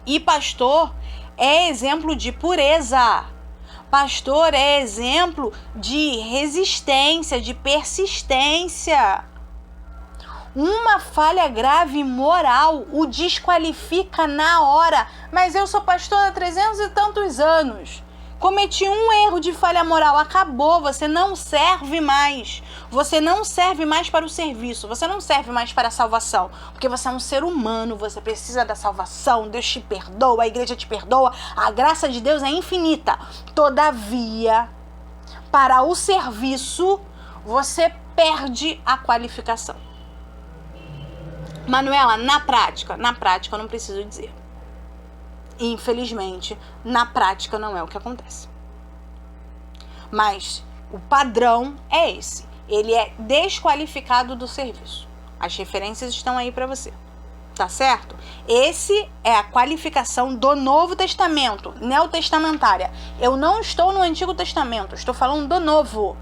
E pastor é exemplo de pureza. Pastor é exemplo de resistência, de persistência. Uma falha grave moral o desqualifica na hora. Mas eu sou pastor há 300 e tantos anos. Cometi um erro de falha moral, acabou, você não serve mais. Você não serve mais para o serviço, você não serve mais para a salvação. Porque você é um ser humano, você precisa da salvação, Deus te perdoa, a igreja te perdoa, a graça de Deus é infinita. Todavia, para o serviço, você perde a qualificação. Manuela, na prática eu não preciso dizer. Infelizmente, na prática não é o que acontece. Mas o padrão é esse. Ele é desqualificado do serviço. As referências estão aí para você. Tá certo? Esse é a qualificação do Novo Testamento, neotestamentária. Eu não estou no Antigo Testamento, estou falando do Novo.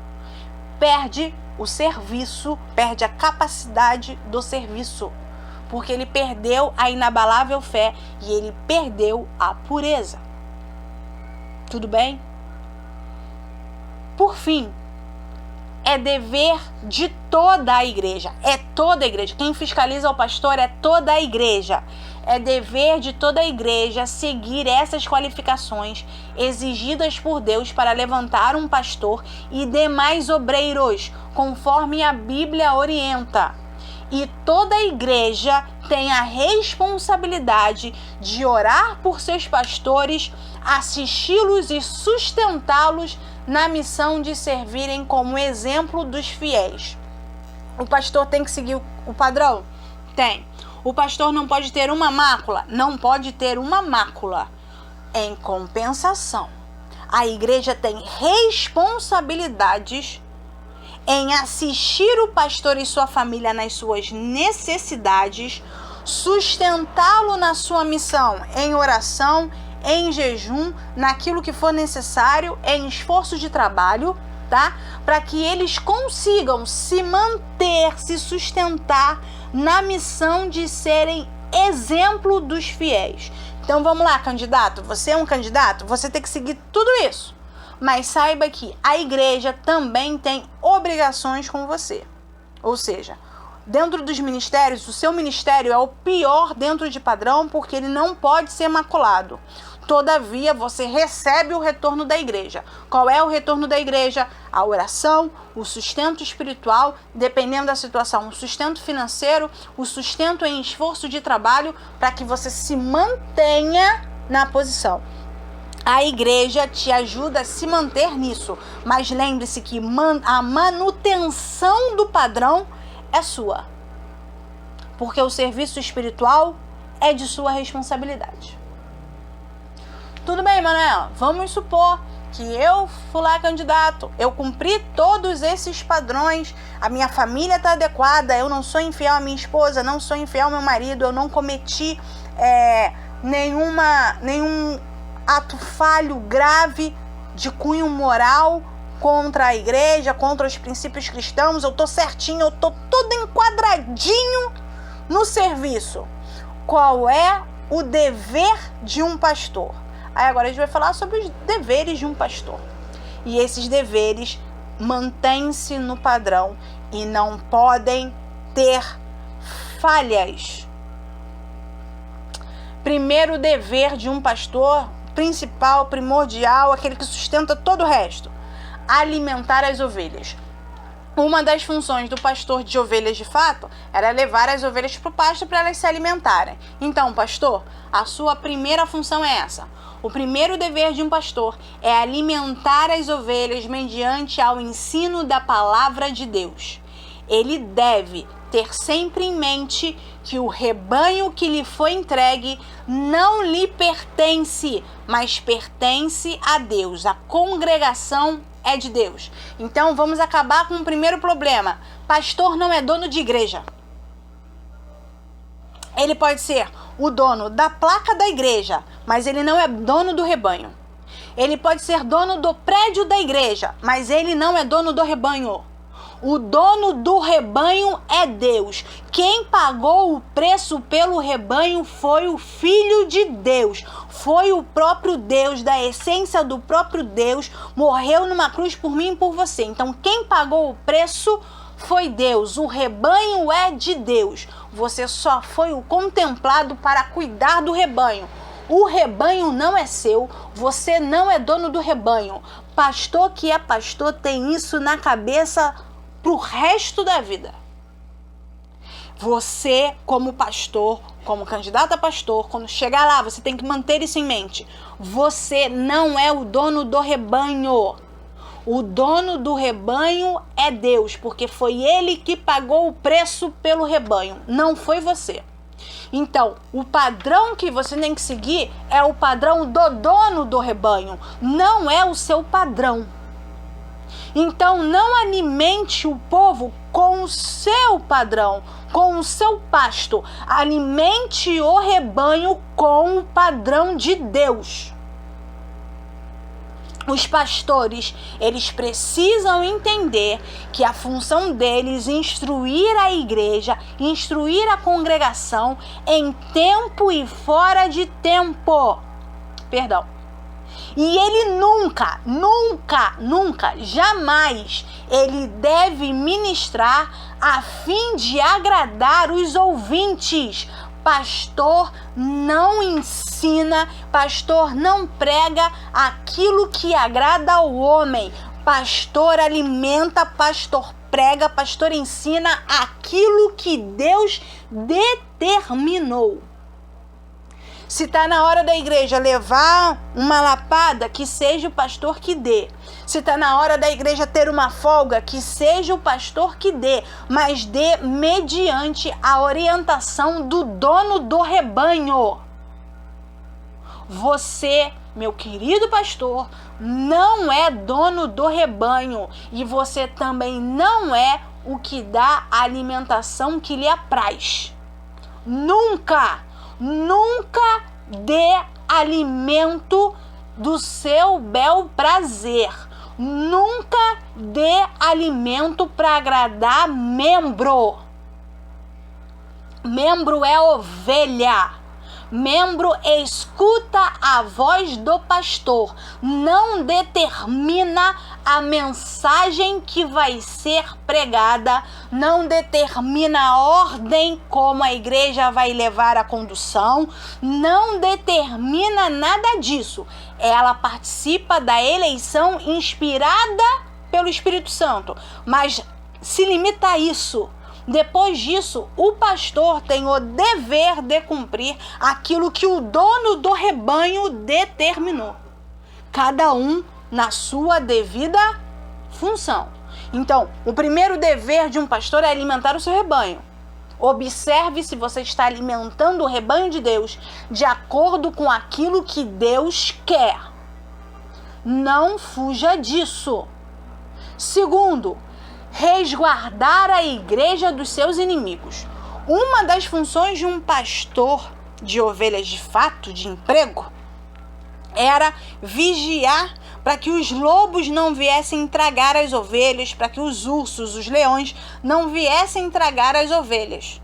Perde o serviço, perde a capacidade do serviço. Porque ele perdeu a inabalável fé e ele perdeu a pureza. Tudo bem? Por fim, é dever de toda a igreja. É toda a igreja. Quem fiscaliza o pastor é toda a igreja. É dever de toda a igreja seguir essas qualificações exigidas por Deus para levantar um pastor e demais obreiros, conforme a Bíblia orienta. E toda a igreja tem a responsabilidade de orar por seus pastores, assisti-los e sustentá-los na missão de servirem como exemplo dos fiéis. O pastor tem que seguir o padrão? Tem. O pastor não pode ter uma mácula? Não pode ter uma mácula. Em compensação, a igreja tem responsabilidades em assistir o pastor e sua família nas suas necessidades, sustentá-lo na sua missão em oração, em jejum, naquilo que for necessário, em esforço de trabalho, tá? Para que eles consigam se manter, se sustentar na missão de serem exemplo dos fiéis. Então vamos lá, candidato. Você é um candidato, você tem que seguir tudo isso. Mas saiba que a igreja também tem obrigações com você. Ou seja, dentro dos ministérios, o seu ministério é o pior dentro de padrão porque ele não pode ser maculado. Todavia, você recebe o retorno da igreja. Qual é o retorno da igreja? A oração, o sustento espiritual, dependendo da situação, o sustento financeiro, o sustento em esforço de trabalho para que você se mantenha na posição. A igreja te ajuda a se manter nisso, mas lembre-se que a manutenção do padrão é sua, porque o serviço espiritual é de sua responsabilidade. Tudo bem, Manuela? Vamos supor que eu fui lá candidato, eu cumpri todos esses padrões, a minha família está adequada, eu não sou infiel à minha esposa, não sou infiel ao meu marido, eu não cometi nenhum ato falho grave de cunho moral contra a igreja, contra os princípios cristãos, eu tô certinho, eu tô todo enquadradinho no serviço. Qual é o dever de um pastor? Aí agora a gente vai falar sobre os deveres de um pastor. E esses deveres mantêm-se no padrão e não podem ter falhas. Primeiro dever de um pastor, principal, primordial, aquele que sustenta todo o resto: alimentar as ovelhas. Uma das funções do pastor de ovelhas de fato era levar as ovelhas para o pasto para elas se alimentarem. Então, pastor, a sua primeira função é essa. O primeiro dever de um pastor é alimentar as ovelhas mediante ao ensino da palavra de Deus. Ele deve ter sempre em mente que o rebanho que lhe foi entregue não lhe pertence, mas pertence a Deus. A congregação é de Deus. Então vamos acabar com o primeiro problema. Pastor não é dono de igreja. Ele pode ser o dono da placa da igreja, mas ele não é dono do rebanho. Ele pode ser dono do prédio da igreja, mas ele não é dono do rebanho. O dono do rebanho é Deus. Quem pagou o preço pelo rebanho foi o Filho de Deus. Foi o próprio Deus, da essência do próprio Deus, morreu numa cruz por mim e por você. Então, quem pagou o preço foi Deus. O rebanho é de Deus. Você só foi o contemplado para cuidar do rebanho. O rebanho não é seu, você não é dono do rebanho. Pastor que é pastor tem isso na cabeça pro resto da vida. Você, como pastor, como candidato a pastor, quando chegar lá, você tem que manter isso em mente. Você não é o dono do rebanho. O dono do rebanho é Deus, porque foi Ele que pagou o preço pelo rebanho, não foi você. Então, o padrão que você tem que seguir é o padrão do dono do rebanho, não é o seu padrão. Então, não alimente o povo com o seu padrão, com o seu pasto. Alimente o rebanho com o padrão de Deus. Os pastores, eles precisam entender que a função deles é instruir a igreja, instruir a congregação em tempo e fora de tempo. E ele nunca, jamais, ele deve ministrar a fim de agradar os ouvintes. Pastor não ensina, pastor não prega aquilo que agrada ao homem. Pastor alimenta, pastor prega, pastor ensina aquilo que Deus determinou. Se está na hora da igreja levar uma lapada, que seja o pastor que dê. Se está na hora da igreja ter uma folga, que seja o pastor que dê, mas dê mediante a orientação do dono do rebanho. Você, meu querido pastor, não é dono do rebanho e você também não é o que dá a alimentação que lhe apraz. Nunca dê alimento do seu bel prazer. Nunca dê alimento para agradar membro. Membro é ovelha. Membro escuta a voz do pastor, não determina a mensagem que vai ser pregada, não determina a ordem como a igreja vai levar a condução, não determina nada disso. Ela participa da eleição inspirada pelo Espírito Santo, mas se limita a isso. Depois disso, o pastor tem o dever de cumprir aquilo que o dono do rebanho determinou. Cada um na sua devida função. Então, o primeiro dever de um pastor é alimentar o seu rebanho. Observe se você está alimentando o rebanho de Deus de acordo com aquilo que Deus quer. Não fuja disso. Segundo, resguardar a igreja dos seus inimigos. Uma das funções de um pastor de ovelhas de fato, de emprego, era vigiar para que os lobos não viessem tragar as ovelhas, para que os ursos, os leões não viessem tragar as ovelhas.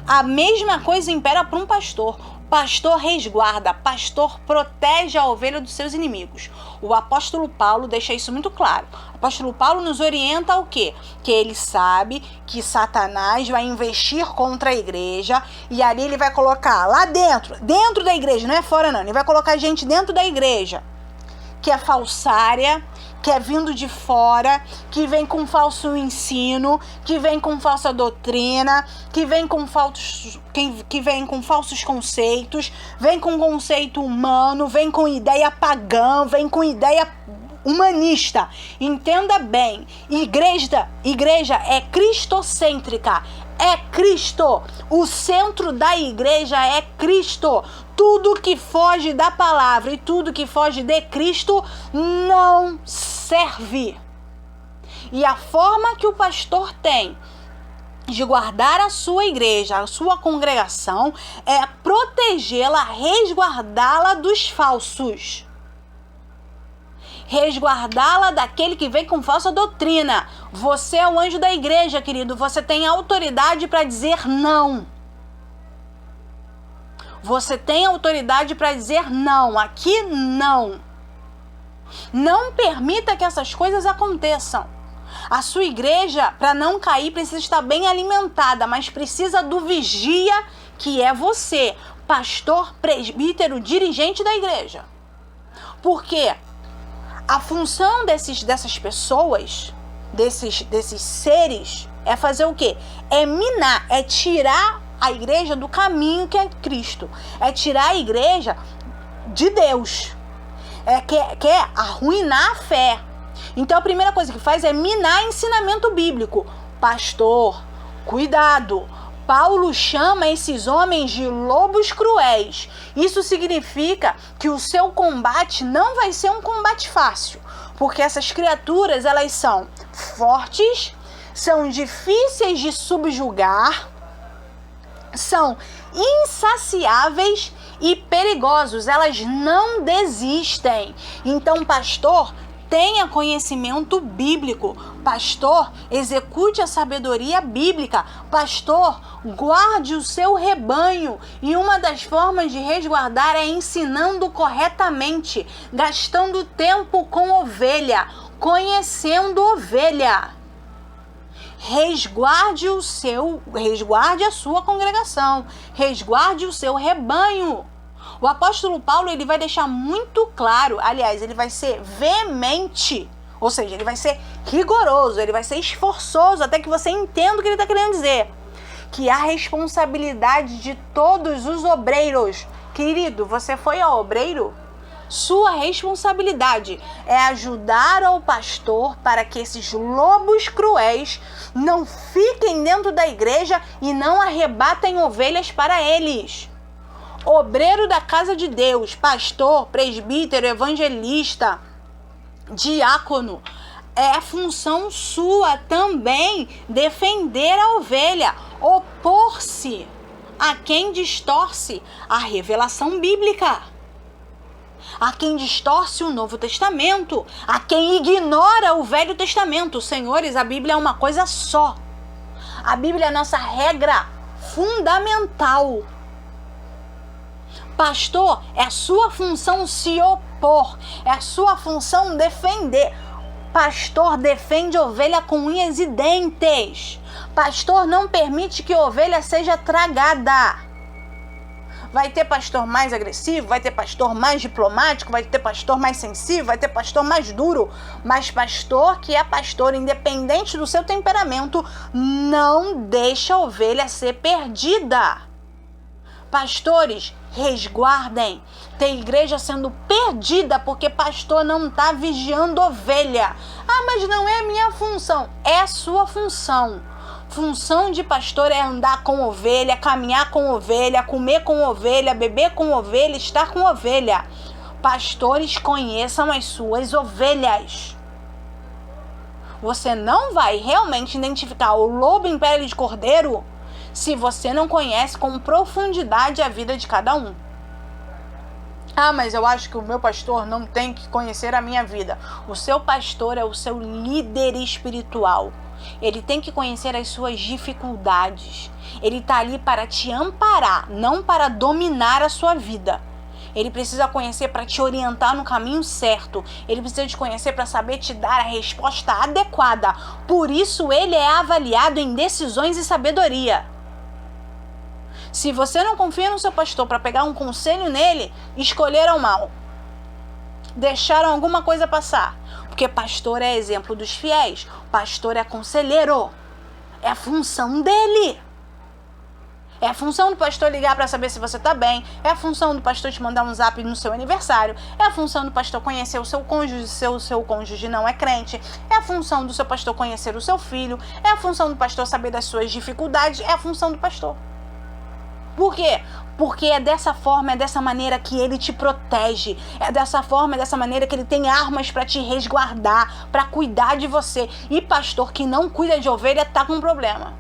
A mesma coisa impera para um pastor. Pastor resguarda, pastor protege a ovelha dos seus inimigos. O apóstolo Paulo deixa isso muito claro. O apóstolo Paulo nos orienta ao quê? Que ele sabe que Satanás vai investir contra a igreja e ali ele vai colocar lá dentro da igreja, não é fora não, ele vai colocar gente dentro da igreja, que é falsária, que é vindo de fora, que vem com falso ensino, que vem com falsa doutrina, que vem com falsos conceitos, vem com conceito humano, vem com ideia pagã, vem com ideia humanista. Entenda bem, igreja é cristocêntrica, é Cristo. O centro da igreja é Cristo. Tudo que foge da palavra e tudo que foge de Cristo não serve. E a forma que o pastor tem de guardar a sua igreja, a sua congregação, é protegê-la, resguardá-la dos falsos. Resguardá-la daquele que vem com falsa doutrina. Você é o anjo da igreja, querido. Você tem autoridade para dizer não. Você tem autoridade para dizer não. Aqui não. Não permita que essas coisas aconteçam. A sua igreja, para não cair, precisa estar bem alimentada, mas precisa do vigia, que é você, pastor, presbítero, dirigente da igreja. Porque a função dessas pessoas, desses seres, é fazer o quê? É minar, é tirar a igreja do caminho que é Cristo. É tirar a igreja de Deus. Quer arruinar a fé. Então a primeira coisa que faz é minar ensinamento bíblico. Pastor, cuidado. Paulo chama esses homens de lobos cruéis. Isso significa que o seu combate não vai ser um combate fácil, porque essas criaturas, elas são fortes, são difíceis de subjugar, são insaciáveis e perigosos. Elas não desistem. Então, pastor, tenha conhecimento bíblico. Pastor, execute a sabedoria bíblica. Pastor, guarde o seu rebanho. E uma das formas de resguardar é ensinando corretamente, gastando tempo com ovelha, conhecendo ovelha. Resguarde a sua congregação, resguarde o seu rebanho. O apóstolo Paulo, ele vai deixar muito claro, aliás, ele vai ser veemente, ou seja, ele vai ser rigoroso, ele vai ser esforçoso, até que você entenda o que ele está querendo dizer. Que a responsabilidade de todos os obreiros, querido, você foi obreiro? Sua responsabilidade é ajudar ao pastor para que esses lobos cruéis não fiquem dentro da igreja e não arrebatem ovelhas para eles. Obreiro da casa de Deus, pastor, presbítero, evangelista, diácono, é função sua também defender a ovelha, opor-se a quem distorce a revelação bíblica, a quem distorce o Novo Testamento, a quem ignora o Velho Testamento. Senhores, a Bíblia é uma coisa só. A Bíblia é a nossa regra fundamental. Pastor, é a sua função se opor, é a sua função defender. Pastor defende ovelha com unhas e dentes. Pastor não permite que ovelha seja tragada. Vai ter pastor mais agressivo, vai ter pastor mais diplomático, vai ter pastor mais sensível, vai ter pastor mais duro. Mas pastor que é pastor, independente do seu temperamento, não deixa a ovelha ser perdida. Pastores, resguardem. Tem igreja sendo perdida porque pastor não está vigiando ovelha. Ah, mas não é minha função. É a sua função. Função de pastor é andar com ovelha, caminhar com ovelha, comer com ovelha, beber com ovelha, estar com ovelha. Pastores, conheçam as suas ovelhas. Você não vai realmente identificar o lobo em pele de cordeiro se você não conhece com profundidade a vida de cada um. Ah, mas eu acho que o meu pastor não tem que conhecer a minha vida. O seu pastor é o seu líder espiritual. Ele tem que conhecer as suas dificuldades. Ele está ali para te amparar, não para dominar a sua vida. Ele precisa conhecer para te orientar no caminho certo. Ele precisa te conhecer para saber te dar a resposta adequada. Por isso ele é avaliado em decisões e sabedoria. Se você não confia no seu pastor para pegar um conselho nele, escolheram mal. Deixaram alguma coisa passar. Porque pastor é exemplo dos fiéis. Pastor é conselheiro. É a função dele. É a função do pastor ligar para saber se você está bem. É a função do pastor te mandar um zap no seu aniversário. É a função do pastor conhecer o seu cônjuge se o seu cônjuge não é crente. É a função do seu pastor conhecer o seu filho. É a função do pastor saber das suas dificuldades. É a função do pastor. Por quê? Porque é dessa forma, é dessa maneira que ele te protege. É dessa forma, é dessa maneira que ele tem armas para te resguardar, para cuidar de você. E pastor que não cuida de ovelha tá com problema.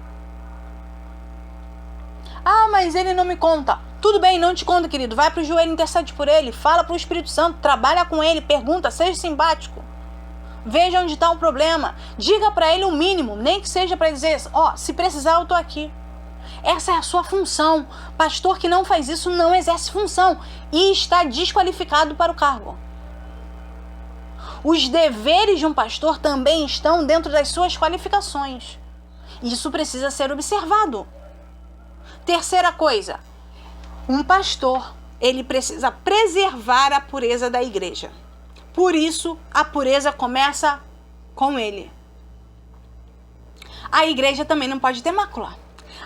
Ah, mas ele não me conta. Tudo bem, não te conta, querido. Vai pro joelho, intercede por ele, fala pro Espírito Santo, trabalha com ele, pergunta, seja simpático. Veja onde está o problema. Diga para ele o mínimo, nem que seja para dizer, se precisar eu estou aqui. Essa é a sua função. Pastor que não faz isso não exerce função e está desqualificado para o cargo. Os deveres de um pastor também estão dentro das suas qualificações. Isso precisa ser observado. Terceira coisa, um pastor, ele precisa preservar a pureza da igreja. Por isso, a pureza começa com ele. A igreja também não pode ter mácula.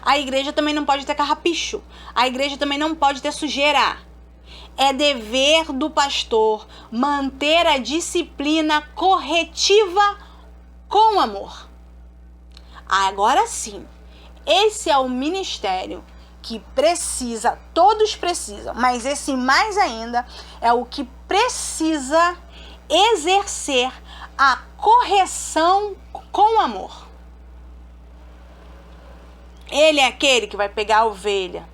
A igreja também não pode ter carrapicho. A igreja também não pode ter sujeira. É dever do pastor manter a disciplina corretiva com amor. Agora sim, esse é o ministério que precisa, todos precisam, mas esse mais ainda é o que precisa exercer a correção com amor. Ele é aquele que vai pegar a ovelha,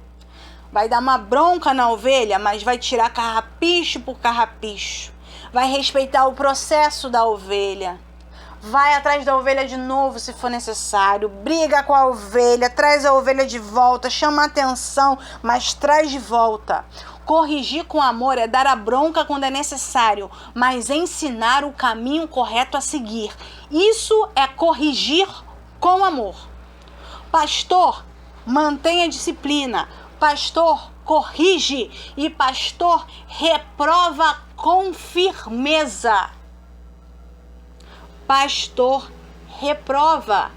vai dar uma bronca na ovelha, mas vai tirar carrapicho por carrapicho, vai respeitar o processo da ovelha, vai atrás da ovelha de novo se for necessário, briga com a ovelha, traz a ovelha de volta, chama atenção, mas traz de volta. Corrigir com amor é dar a bronca quando é necessário, mas ensinar o caminho correto a seguir. Isso é corrigir com amor. Pastor, mantenha a disciplina. Pastor, corrige. E pastor, reprova com firmeza. Pastor, reprova.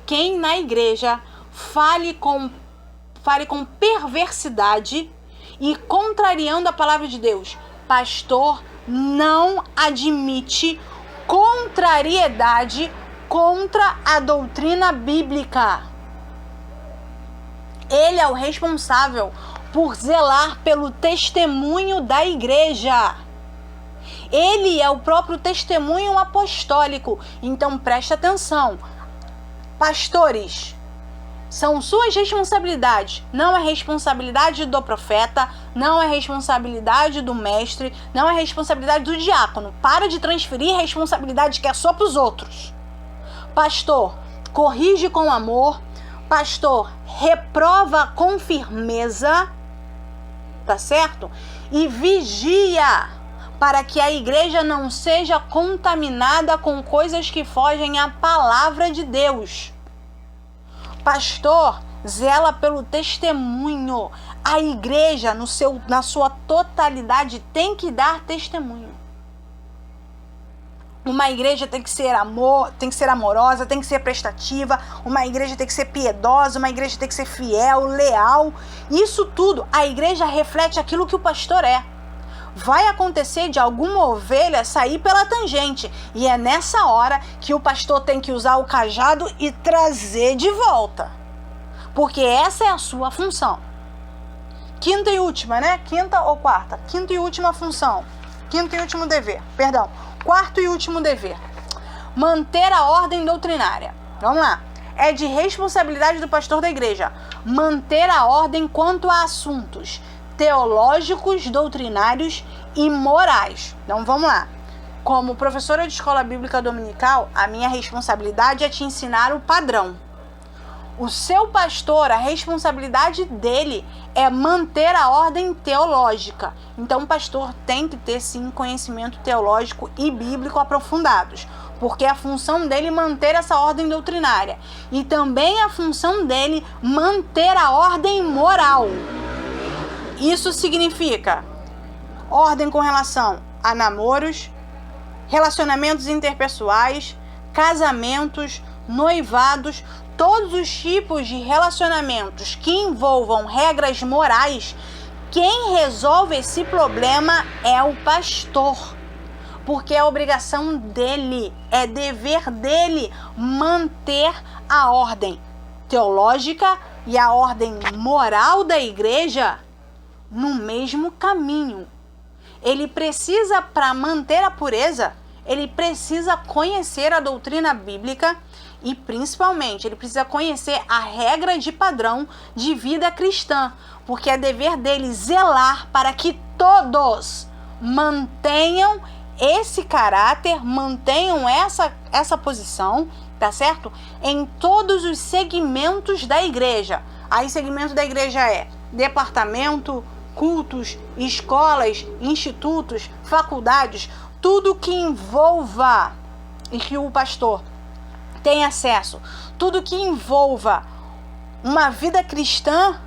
Quem na igreja fale com perversidade e contrariando a palavra de Deus, pastor não admite contrariedade contra a doutrina bíblica. Ele é o responsável por zelar pelo testemunho da igreja. Ele é o próprio testemunho apostólico. Então presta atenção. Pastores, são suas responsabilidades. Não é responsabilidade do profeta, não é responsabilidade do mestre, não é responsabilidade do diácono. Para de transferir responsabilidade que é só para os outros. Pastor, corrige com amor. Pastor, reprova com firmeza, tá certo? E vigia para que a igreja não seja contaminada com coisas que fogem à palavra de Deus. Pastor, zela pelo testemunho. A igreja, na sua totalidade, tem que dar testemunho. Uma igreja tem que ser amorosa, tem que ser prestativa, uma igreja tem que ser piedosa, uma igreja tem que ser fiel, leal. Isso tudo, a igreja reflete aquilo que o pastor é. Vai acontecer de alguma ovelha sair pela tangente, e é nessa hora que o pastor tem que usar o cajado e trazer de volta. Porque essa é a sua função. Quinta e última, né? Quinta ou quarta? Quinta e última função. Quinto e último dever, perdão. Quarto e último dever. Manter a ordem doutrinária. Vamos lá. É de responsabilidade do pastor da igreja manter a ordem quanto a assuntos teológicos, doutrinários e morais. Então vamos lá. Como professora de escola bíblica dominical, a minha responsabilidade é te ensinar o padrão. O seu pastor, a responsabilidade dele é manter a ordem teológica. Então o pastor tem que ter sim conhecimento teológico e bíblico aprofundados, porque é a função dele manter essa ordem doutrinária e também a função dele manter a ordem moral. Isso significa ordem com relação a namoros, relacionamentos interpessoais, casamentos, noivados, todos os tipos de relacionamentos que envolvam regras morais. Quem resolve esse problema é o pastor, porque é obrigação dele, é dever dele manter a ordem teológica e a ordem moral da igreja no mesmo caminho. Ele precisa, para manter a pureza, ele precisa conhecer a doutrina bíblica e, principalmente, ele precisa conhecer a regra de padrão de vida cristã, porque é dever dele zelar para que todos mantenham esse caráter, mantenham essa posição, tá certo? Em todos os segmentos da igreja. Aí segmento da igreja é departamento, cultos, escolas, institutos, faculdades, tudo que envolva e que o pastor tem acesso, tudo que envolva uma vida cristã,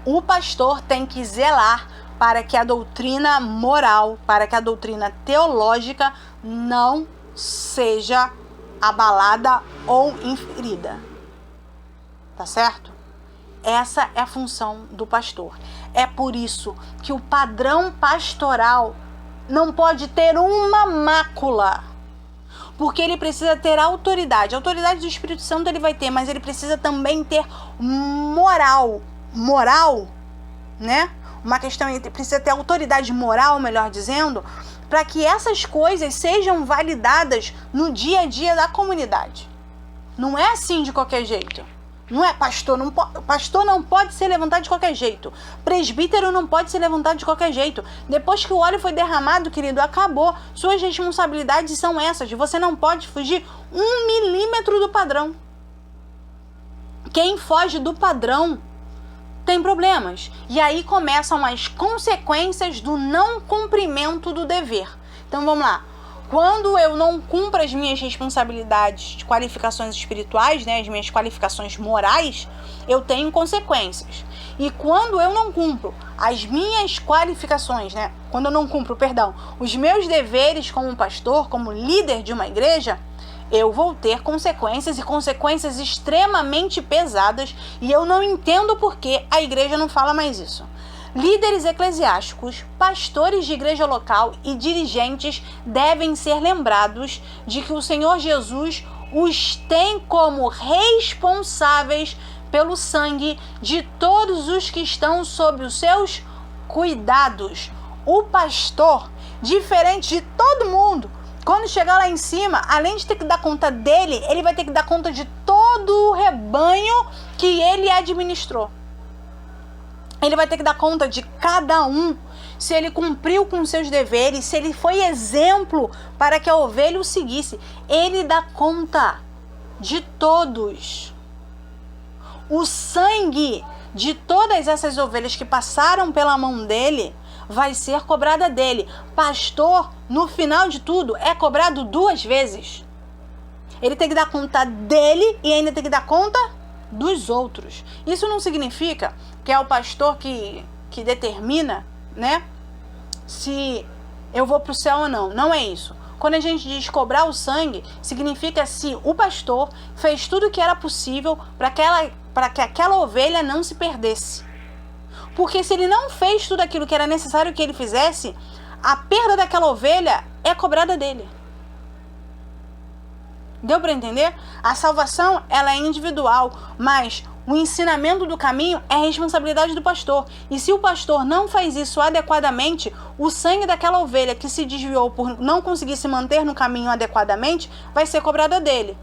o pastor tem que zelar para que a doutrina moral, para que a doutrina teológica não seja abalada ou inferida. Tá certo? Essa é a função do pastor. É por isso que o padrão pastoral não pode ter uma mácula, porque ele precisa ter autoridade. A autoridade do Espírito Santo ele vai ter, mas ele precisa também ter moral, né? Uma questão, ele precisa ter autoridade moral, melhor dizendo, para que essas coisas sejam validadas no dia a dia da comunidade. Não é assim de qualquer jeito. Não é pastor não pode ser levantado de qualquer jeito. Presbítero não pode ser levantado de qualquer jeito. Depois que o óleo foi derramado, querido, acabou. Suas responsabilidades são essas. Você não pode fugir 1 milímetro do padrão. Quem foge do padrão tem problemas. E aí começam as consequências do não cumprimento do dever. Então vamos lá. Quando eu não cumpro as minhas responsabilidades de qualificações espirituais, né, as minhas qualificações morais, eu tenho consequências. E quando eu não cumpro as minhas qualificações, né, quando eu não cumpro, os meus deveres como pastor, como líder de uma igreja, eu vou ter consequências e consequências extremamente pesadas, e eu não entendo por que a igreja não fala mais isso. Líderes eclesiásticos, pastores de igreja local e dirigentes devem ser lembrados de que o Senhor Jesus os tem como responsáveis pelo sangue de todos os que estão sob os seus cuidados. O pastor, diferente de todo mundo, quando chegar lá em cima, além de ter que dar conta dele, ele vai ter que dar conta de todo o rebanho que ele administrou. Ele vai ter que dar conta de cada um, se ele cumpriu com seus deveres, se ele foi exemplo para que a ovelha o seguisse. Ele dá conta de todos. O sangue de todas essas ovelhas que passaram pela mão dele vai ser cobrada dele. Pastor, no final de tudo, é cobrado 2 vezes. Ele tem que dar conta dele e ainda tem que dar conta dos outros. Isso não significa que é o pastor que determina, né, se eu vou para o céu ou não. Não é isso. Quando a gente diz cobrar o sangue, significa se o pastor fez tudo o que era possível para que aquela ovelha não se perdesse. Porque se ele não fez tudo aquilo que era necessário que ele fizesse, a perda daquela ovelha é cobrada dele. Deu para entender? A salvação, ela é individual, mas o ensinamento do caminho é responsabilidade do pastor. E se o pastor não faz isso adequadamente, o sangue daquela ovelha que se desviou por não conseguir se manter no caminho adequadamente, vai ser cobrada dele.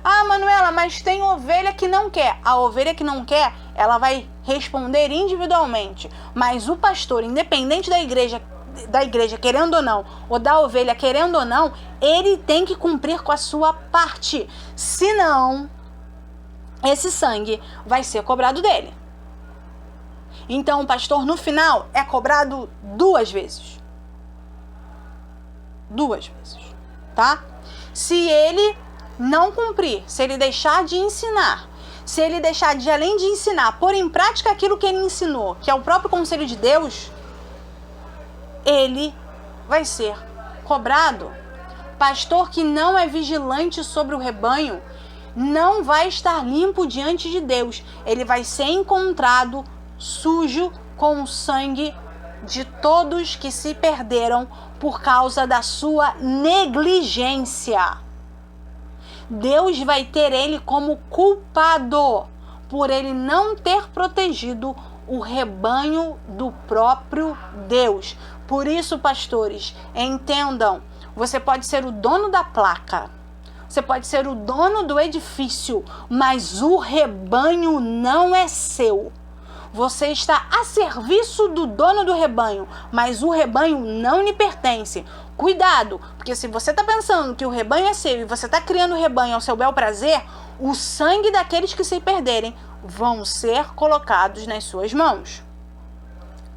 Ah, Manuela, mas tem ovelha que não quer. A ovelha que não quer, ela vai responder individualmente. Mas o pastor, independente da igreja querendo ou não, ou da ovelha querendo ou não, ele tem que cumprir com a sua parte. Senão, esse sangue vai ser cobrado dele. Então o pastor no final é cobrado 2 vezes. 2 vezes, tá? Se ele não cumprir, se ele deixar de ensinar, se ele deixar de, além de ensinar, pôr em prática aquilo que ele ensinou, que é o próprio conselho de Deus, ele vai ser cobrado. Pastor que não é vigilante sobre o rebanho não vai estar limpo diante de Deus. Ele vai ser encontrado sujo com o sangue de todos que se perderam por causa da sua negligência. Deus vai ter ele como culpado por ele não ter protegido o rebanho do próprio Deus. Por isso, pastores, entendam, você pode ser o dono da placa, você pode ser o dono do edifício, mas o rebanho não é seu. Você está a serviço do dono do rebanho, mas o rebanho não lhe pertence. Cuidado, porque se você está pensando que o rebanho é seu e você está criando o rebanho ao seu bel prazer, o sangue daqueles que se perderem vão ser colocados nas suas mãos.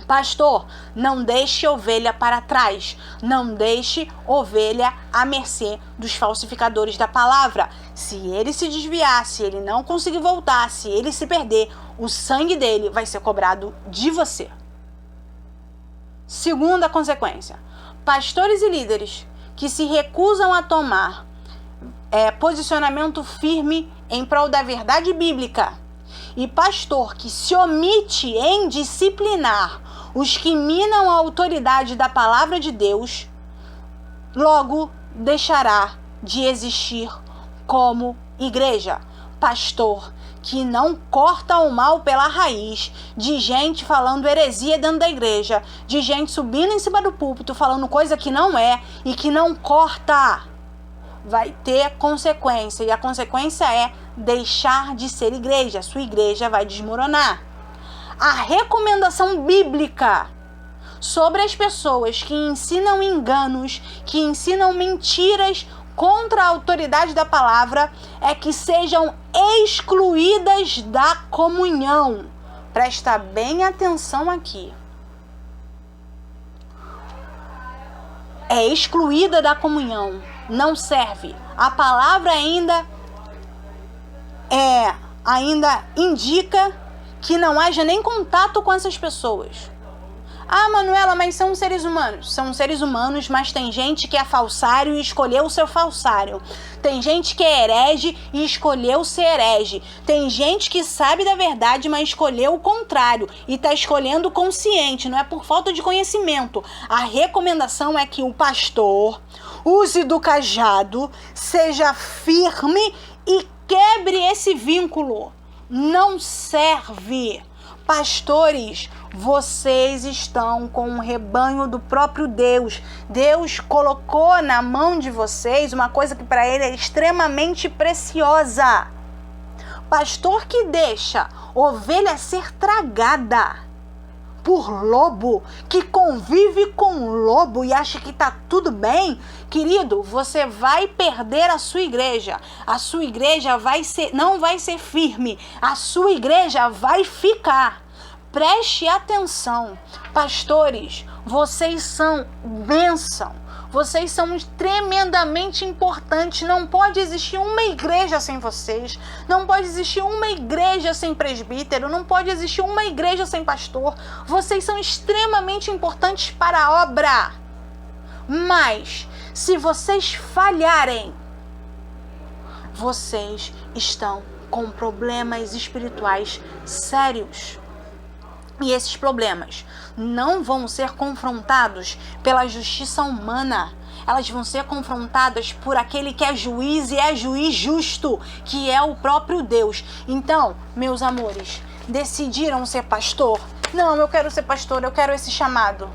Pastor, não deixe ovelha para trás, não deixe ovelha à mercê dos falsificadores da palavra. Se ele se desviar, se ele não conseguir voltar, se ele se perder, o sangue dele vai ser cobrado de você. Segunda consequência, pastores e líderes que se recusam a tomar posicionamento firme em prol da verdade bíblica e pastor que se omite em disciplinar os que minam a autoridade da palavra de Deus, logo deixará de existir como igreja. Pastor que não corta o mal pela raiz, de gente falando heresia dentro da igreja, de gente subindo em cima do púlpito falando coisa que não é e que não corta, vai ter consequência, e a consequência é deixar de ser igreja. A sua igreja vai desmoronar. A recomendação bíblica sobre as pessoas que ensinam enganos, que ensinam mentiras contra a autoridade da palavra é que sejam excluídas da comunhão. Presta bem atenção aqui. É excluída da comunhão, não serve. A palavra ainda indica que não haja nem contato com essas pessoas. Ah, Manuela, mas são seres humanos. São seres humanos, mas tem gente que é falsário e escolheu ser falsário. Tem gente que é herege e escolheu ser herege. Tem gente que sabe da verdade, mas escolheu o contrário e está escolhendo consciente, não é por falta de conhecimento. A recomendação é que o pastor use do cajado, seja firme e quebre esse vínculo. Não serve. Pastores, vocês estão com um rebanho do próprio Deus. Deus colocou na mão de vocês uma coisa que para ele é extremamente preciosa. Pastor que deixa ovelha ser tragada por lobo, que convive com lobo e acha que tá tudo bem, querido, você vai perder a sua igreja. A sua igreja não vai ser firme. A sua igreja vai ficar. Preste atenção. Pastores, vocês são bênção. Vocês são tremendamente importantes. Não pode existir uma igreja sem vocês. Não pode existir uma igreja sem presbítero. Não pode existir uma igreja sem pastor. Vocês são extremamente importantes para a obra. Mas, se vocês falharem, vocês estão com problemas espirituais sérios. E esses problemas não vão ser confrontados pela justiça humana. Elas vão ser confrontadas por aquele que é juiz e é juiz justo, que é o próprio Deus. Então, meus amores, decidiram ser pastor? Não, eu quero ser pastor, eu quero esse chamado.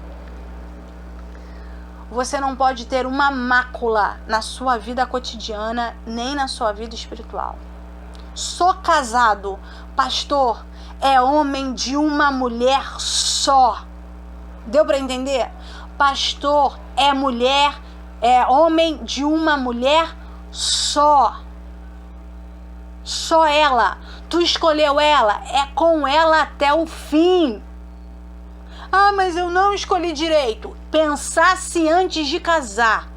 Você não pode ter uma mácula na sua vida cotidiana, nem na sua vida espiritual. Sou casado, pastor, é homem de uma mulher só. Deu para entender? Pastor é homem de uma mulher só. Só ela. Tu escolheu ela, é com ela até o fim. Ah, mas eu não escolhi direito. Pensasse antes de casar.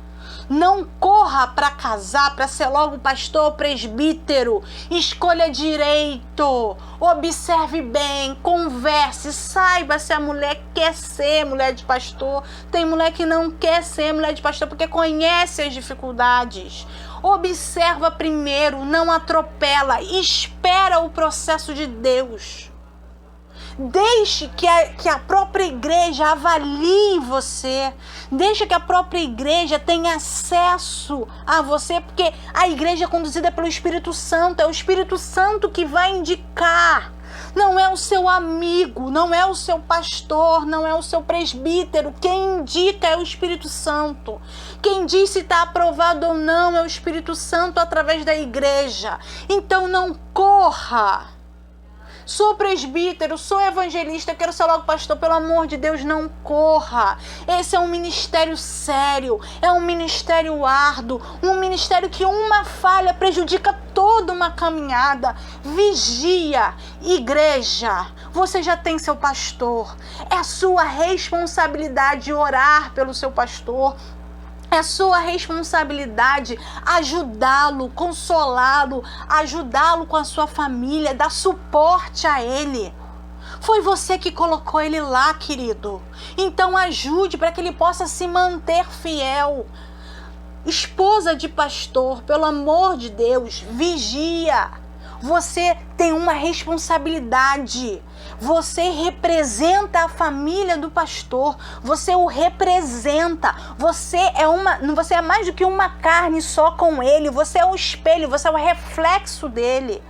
Não corra para casar, para ser logo pastor ou presbítero. Escolha direito. Observe bem, converse, saiba se a mulher quer ser mulher de pastor. Tem mulher que não quer ser mulher de pastor porque conhece as dificuldades. Observa primeiro, não atropela, espera o processo de Deus. Deixe que a própria igreja avalie você. Deixe que a própria igreja tenha acesso a você, porque a igreja é conduzida pelo Espírito Santo. É o Espírito Santo que vai indicar. Não é o seu amigo, não é o seu pastor, não é o seu presbítero. Quem indica é o Espírito Santo. Quem diz se está aprovado ou não é o Espírito Santo através da igreja. Então não corra. Sou presbítero, sou evangelista, quero ser logo pastor. Pelo amor de Deus, não corra. Esse é um ministério sério, é um ministério árduo, um ministério que uma falha prejudica toda uma caminhada. Vigia, igreja, você já tem seu pastor. É a sua responsabilidade orar pelo seu pastor. É sua responsabilidade ajudá-lo, consolá-lo, ajudá-lo com a sua família, dar suporte a ele. Foi você que colocou ele lá, querido. Então ajude para que ele possa se manter fiel. Esposa de pastor, pelo amor de Deus, vigia. Você tem uma responsabilidade. Você representa a família do pastor. Você o representa. Você é mais do que uma carne só com ele. Você é o espelho, você é o reflexo dele.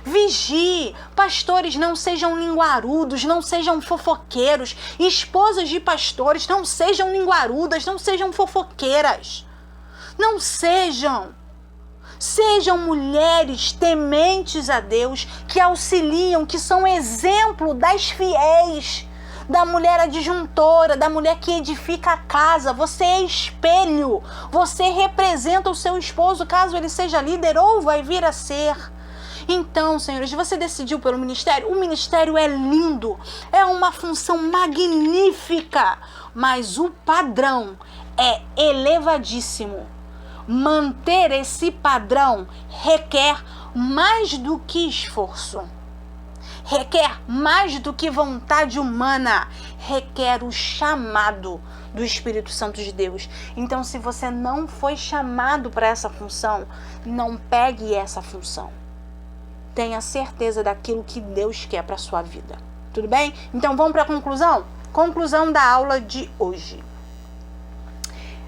Vigie. Pastores, não sejam linguarudos, não sejam fofoqueiros. Esposas de pastores, não sejam linguarudas, não sejam fofoqueiras. Não sejam. Sejam mulheres tementes a Deus, que auxiliam, que são exemplo das fiéis, da mulher adjuntora, da mulher que edifica a casa. Você é espelho, você representa o seu esposo, caso ele seja líder ou vai vir a ser. Então, senhores, você decidiu pelo ministério? O ministério é lindo, é uma função magnífica, mas o padrão é elevadíssimo. Manter esse padrão requer mais do que esforço, requer mais do que vontade humana, requer o chamado do Espírito Santo de Deus. Então, se você não foi chamado para essa função, não pegue essa função. Tenha certeza daquilo que Deus quer para a sua vida. Tudo bem? Então, vamos para a conclusão? Conclusão da aula de hoje.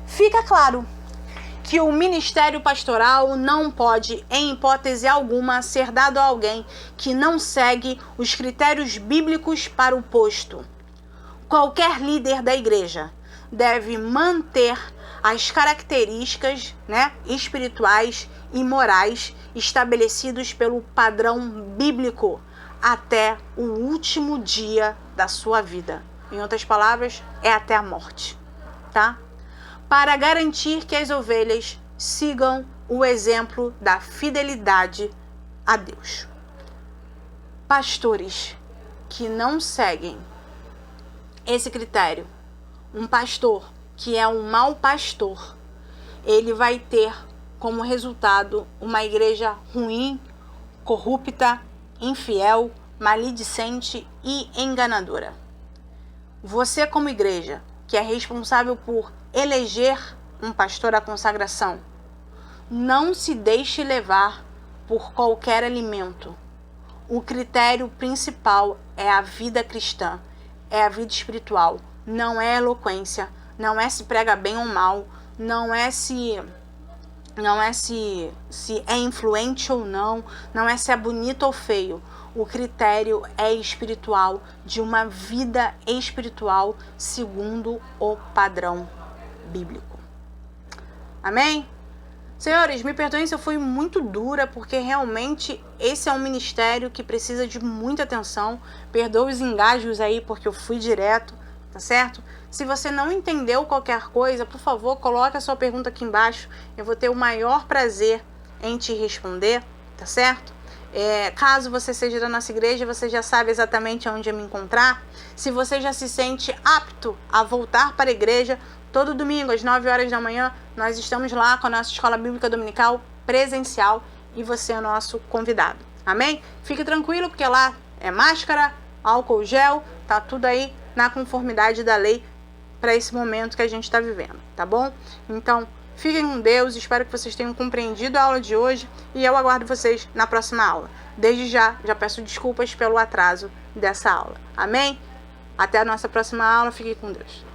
Fica claro que o ministério pastoral não pode, em hipótese alguma, ser dado a alguém que não segue os critérios bíblicos para o posto. Qualquer líder da igreja deve manter as características, espirituais e morais estabelecidos pelo padrão bíblico até o último dia da sua vida. Em outras palavras, é até a morte, tá? Para garantir que as ovelhas sigam o exemplo da fidelidade a Deus. Pastores que não seguem esse critério, um pastor que é um mau pastor, ele vai ter como resultado uma igreja ruim, corrupta, infiel, maledicente e enganadora. Você, como igreja, que é responsável por eleger um pastor à consagração, não se deixe levar por qualquer alimento. O critério principal é a vida cristã, é a vida espiritual, não é eloquência, não é se prega bem ou mal, não é se é influente ou não, não é se é bonito ou feio. O critério é espiritual, de uma vida espiritual segundo o padrão bíblico. Amém? Senhores, me perdoem se eu fui muito dura, porque realmente esse é um ministério que precisa de muita atenção. Perdoe os engasgos aí, porque eu fui direto, tá certo? Se você não entendeu qualquer coisa, por favor, coloque a sua pergunta aqui embaixo. Eu vou ter o maior prazer em te responder, tá certo? Caso você seja da nossa igreja, você já sabe exatamente onde me encontrar. Se você já se sente apto a voltar para a igreja, todo domingo às 9 horas da manhã, nós estamos lá com a nossa escola bíblica dominical presencial e você é o nosso convidado. Amém? Fique tranquilo, porque lá é máscara, álcool gel, tá tudo aí na conformidade da lei para esse momento que a gente está vivendo, tá bom? Então, fiquem com Deus, espero que vocês tenham compreendido a aula de hoje e eu aguardo vocês na próxima aula. Desde já peço desculpas pelo atraso dessa aula. Amém? Até a nossa próxima aula, fiquem com Deus.